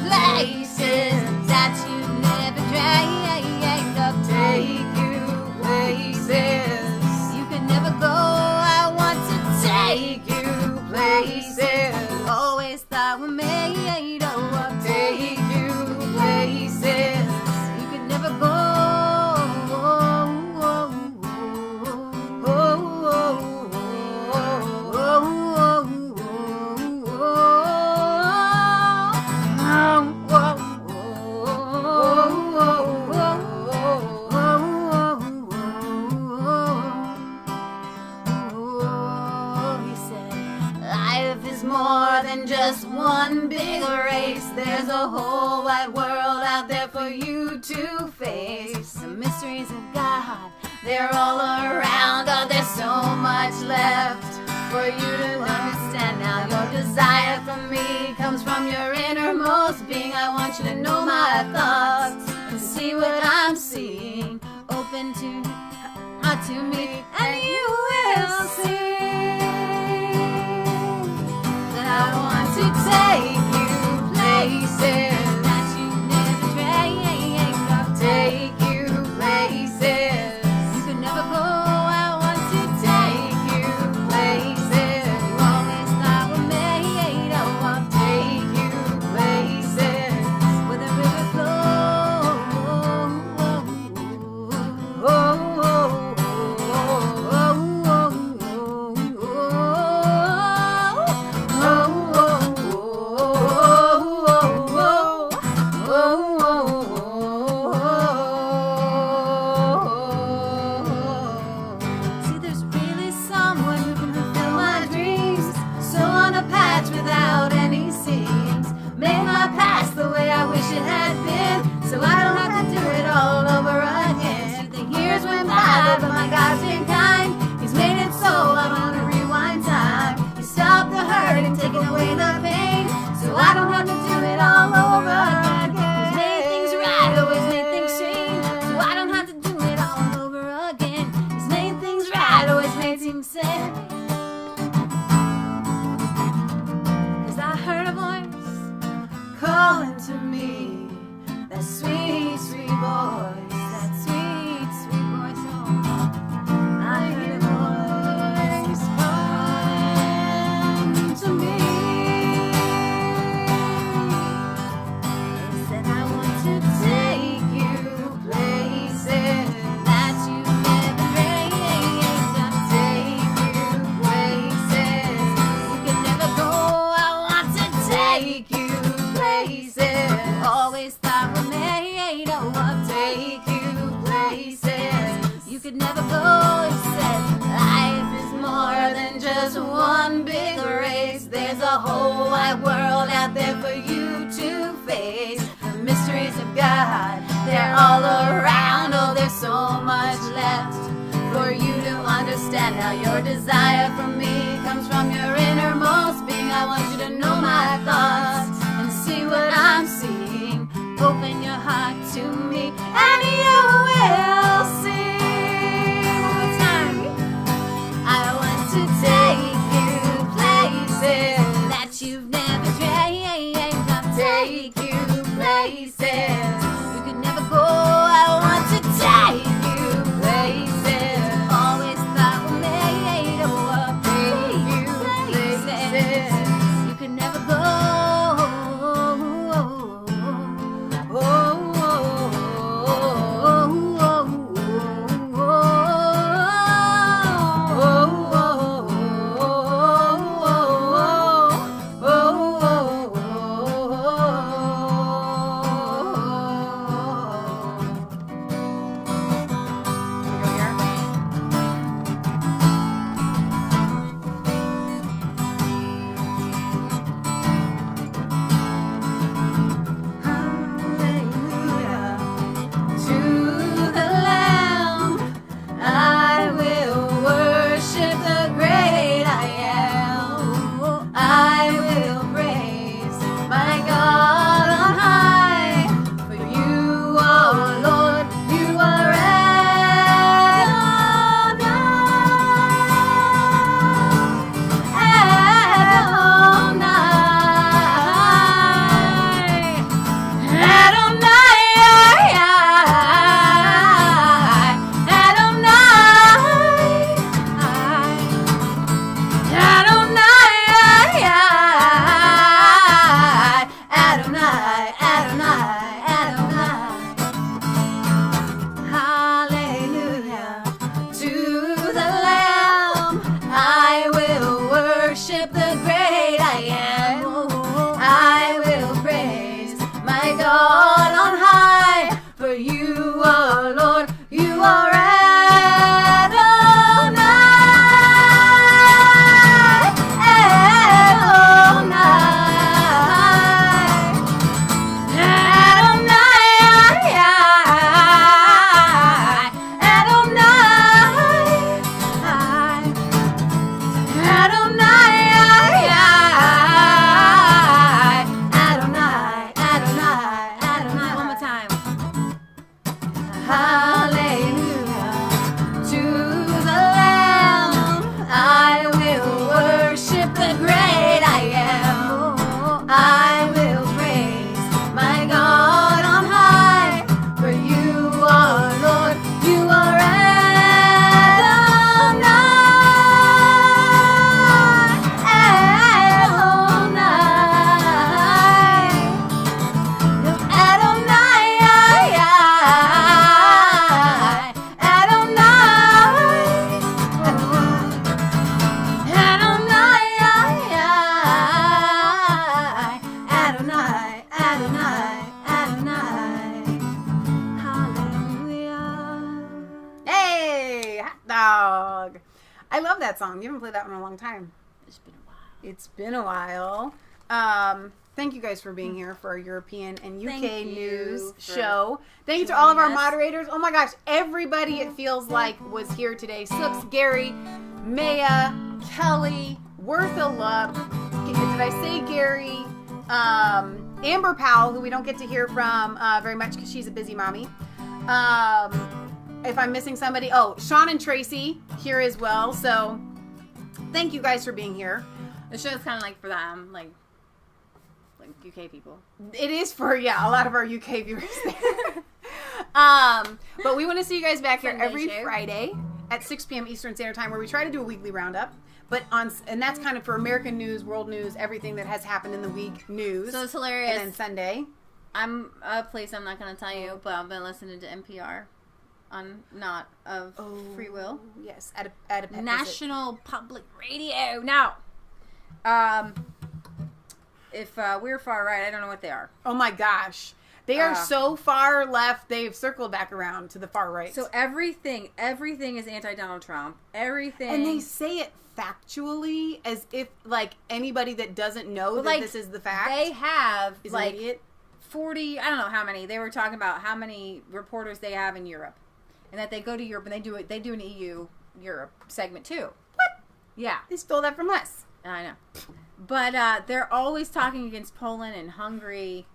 places that you never dreamed of. Take you places you could never go. I want to take you places always thought were made of. Take you places you could never go. More than just one big race. There's a whole wide world out there for you to face. The mysteries of God, they're all around. Oh, there's so much left for you to understand. Now your desire for me comes from your innermost being. I want you to know my thoughts and see what I'm seeing. Open to me, and you will see. I want to take you places that you never dreamed of. Take you places you could never go. I want to take you places you always thought were made of. Take you places where the river flows. voice, that sweet, sweet voice. Oh, I heard a voice calling to me. It said, I want to take you places that you've never been. I'll take you places you could never go. I want to take you places always thought were made. Oh, I'll take you places you could never go. He said, life is more than just one big race. There's a whole wide world out there for you to face. The mysteries of God, they're all around. Oh, there's so much left for you to understand. How your desire for me comes from your innermost being. I want you to know my thoughts and see what I'm seeing. Open your heart to me and you will see. One more time. I want to take you places that you've never tried. I'll take you places you could never go. I want to take you places always thought were made. Oh, I'll take you places you could never go.
That song. You haven't played that one in a long time. It's been a while. Thank you guys for being here for our European and UK news show. Thank you to all of our moderators. Oh my gosh, everybody it feels like was here today. Sooks, Gary, Maia, Kelly, Wortha Love. Did I say Gary? Amber Powell, who we don't get to hear from very much because she's a busy mommy. If I'm missing somebody, Sean and Tracy here as well. So thank you guys for being here.
The show's kind of like for them, like UK people.
It is for, a lot of our UK viewers there. But we want to see you guys back here
Sunday
every
show.
Friday at 6 p.m. Eastern Standard Time, where we try to do a weekly roundup. And that's kind of for American news, world news, everything that has happened in the week news.
So it's hilarious.
And then Sunday.
I'm a place I'm not going to tell you, but I've been listening to NPR on not of free will.
Yes, at a pet
National Public Radio. Now, if we're far right, I don't know what they are.
Oh my gosh. They are so far left, they've circled back around to the far right.
So everything is anti-Donald Trump. Everything.
And they say it factually as if, like, anybody that doesn't know that
like,
this is the fact.
They have,
is
like,
an idiot.
40, I don't know how many. They were talking about how many reporters they have in Europe. And that they go to Europe and they do an EU Europe segment too.
What?
Yeah.
They stole that from us.
I know. But they're always talking against Poland and Hungary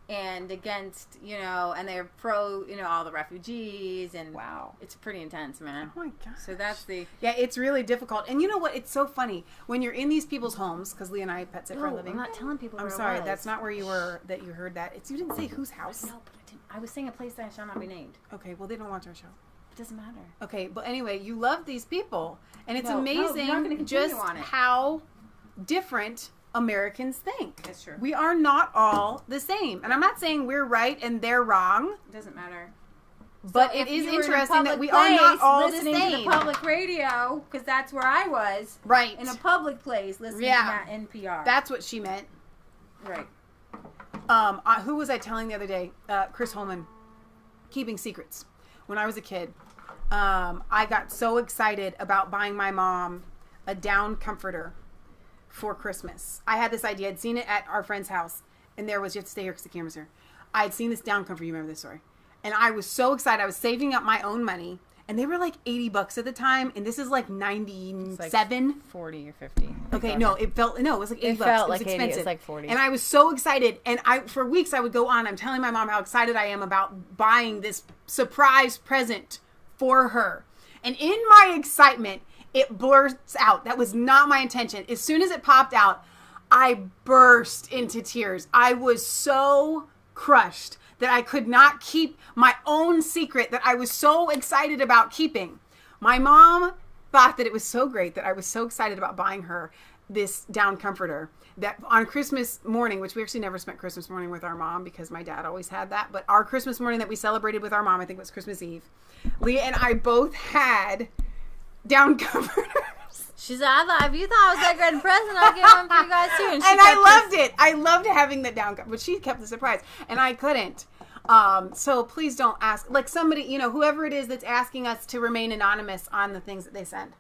and against, and they're pro, all the refugees. And
wow.
It's pretty intense, man.
Oh my gosh.
So that's the...
Yeah, it's really difficult. And you know what? It's so funny. When you're in these people's homes, because Leah and I pet sit for a living.
I'm not telling people
I'm
where
sorry,
it was.
that's not where you were, that you heard that. You didn't say whose house.
No, but I didn't. I was saying a place that shall not be named.
Okay, well, they don't watch our show.
It doesn't matter.
Okay, but anyway, you love these people. And it's
you're not gonna
amazing
continue
just
on it.
how different Americans think.
That's true.
We are not all the same. And I'm not saying we're right and they're wrong.
It doesn't matter.
But
So
it
if
is
you were in a
interesting that
public
we are not
place
all the
listening
same.
to the public radio, because that's where I was.
Right.
In a public place listening to that NPR.
That's what she meant.
right.
Who was I telling the other day? Chris Holman. Keeping secrets. When I was a kid, I got so excited about buying my mom a down comforter for Christmas. I had this idea. I'd seen it at our friend's house, and there was, you have to stay here because the camera's here. I had seen this down comforter. You remember this story? And I was so excited. I was saving up my own money, and they were like $80 at the time, and this is like 97.
Like 40 or 50.
Okay, no, it was like $80.
It felt like
was
80.
expensive.
It was like 40.
And I was so excited, and for weeks I would go on. I'm telling my mom how excited I am about buying this surprise present for her. And in my excitement, it bursts out. That was not my intention. As soon as it popped out, I burst into tears. I was so crushed that I could not keep my own secret that I was so excited about keeping. My mom thought that it was so great that I was so excited about buying her this down comforter that on Christmas morning, which we actually never spent Christmas morning with our mom because my dad always had that, but our Christmas morning that we celebrated with our mom, I think it was Christmas Eve, Leah and I both had down comforters.
She said, if you thought I was that great and present, I'll give them for you guys too.
And I loved it. I loved having the down comforter, but she kept the surprise, and I couldn't. So please don't ask, like somebody, whoever it is that's asking us to remain anonymous on the things that they send.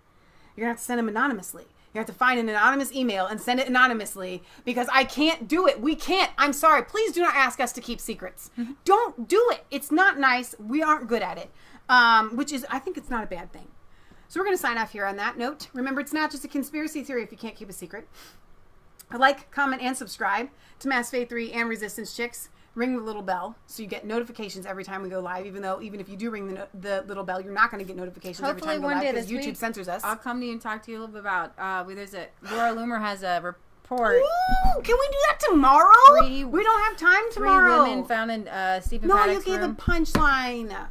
You're going to have to send them anonymously. You have to find an anonymous email and send it anonymously because I can't do it. We can't. I'm sorry. Please do not ask us to keep secrets. Mm-hmm. Don't do it. It's not nice. We aren't good at it. I think it's not a bad thing. So we're going to sign off here on that note. Remember, it's not just a conspiracy theory if you can't keep a secret. Like, comment, and subscribe to Mass Faith 3 and Resistance Chicks. Ring the little bell so you get notifications every time we go live, even if you do ring the little bell, you're not going to get notifications every time we go live because YouTube censors us.
I'll come to you and talk to you a little bit about, Laura Loomer has a report.
Ooh, can we do that tomorrow? We don't have time tomorrow.
3 women found in Stephen
No,
Paddock's
you gave
room.
a punchline.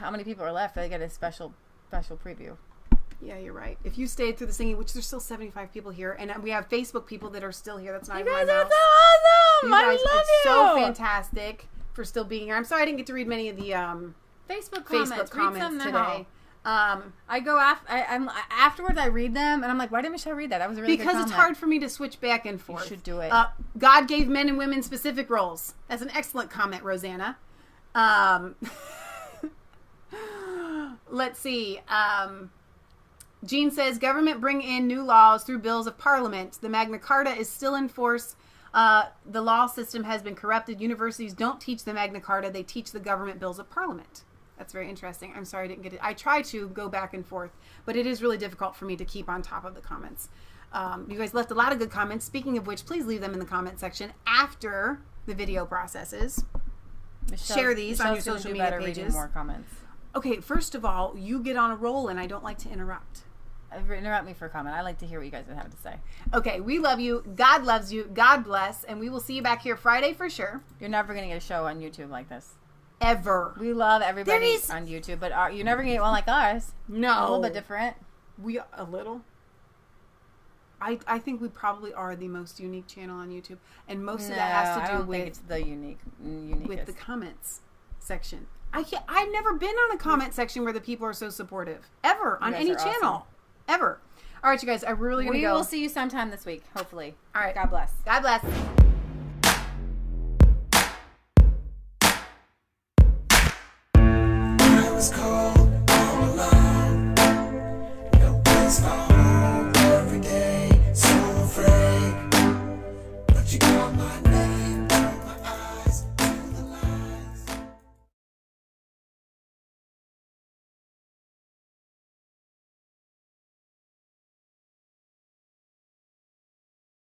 How many people are left? I got a special preview.
Yeah, you're right. If you stayed through the singing, which there's still 75 people here, and we have Facebook people that are still here. That's not
You
even
guys
my
are
mouth.
so awesome!
You guys,
I love
it's
you!
so fantastic for still being here. I'm sorry I didn't get to read many of the
Facebook
comments today.
I go afterwards. I read them, and I'm like, why didn't Michelle read that? That was a really good
because
comment.
it's hard for me to switch back and forth.
You should do it.
God gave men and women specific roles. That's an excellent comment, Rosanna. Let's see. Jean says, government bring in new laws through bills of parliament. The Magna Carta is still in force. The law system has been corrupted. Universities don't teach the Magna Carta. They teach the government bills of parliament. That's very interesting. I'm sorry I didn't get it. I try to go back and forth, but it is really difficult for me to keep on top of the comments. You guys left a lot of good comments. Speaking of which, please leave them in the comment section after the video processes. Share these on your social media pages.
More comments.
Okay, first of all, you get on a roll, and I don't like to interrupt.
Interrupt me for a comment. I like to hear what you guys have to say.
Okay, we love you. God loves you. God bless. And we will see you back here Friday for sure.
You're never going to get a show on YouTube like this.
ever.
We love everybody on YouTube, but you're never gonna get one like ours.
No,
a little bit different.
A little. I think we probably are the most unique channel on YouTube, and most of that has to do with
it's the uniquest.
With the comments section. I've never been on a comment section where the people are so supportive ever on any channel, awesome. Ever. All right, you guys, I really gonna go.
We will see you sometime this week, hopefully.
All right,
God bless.
God bless.
I was cold all alone. No place for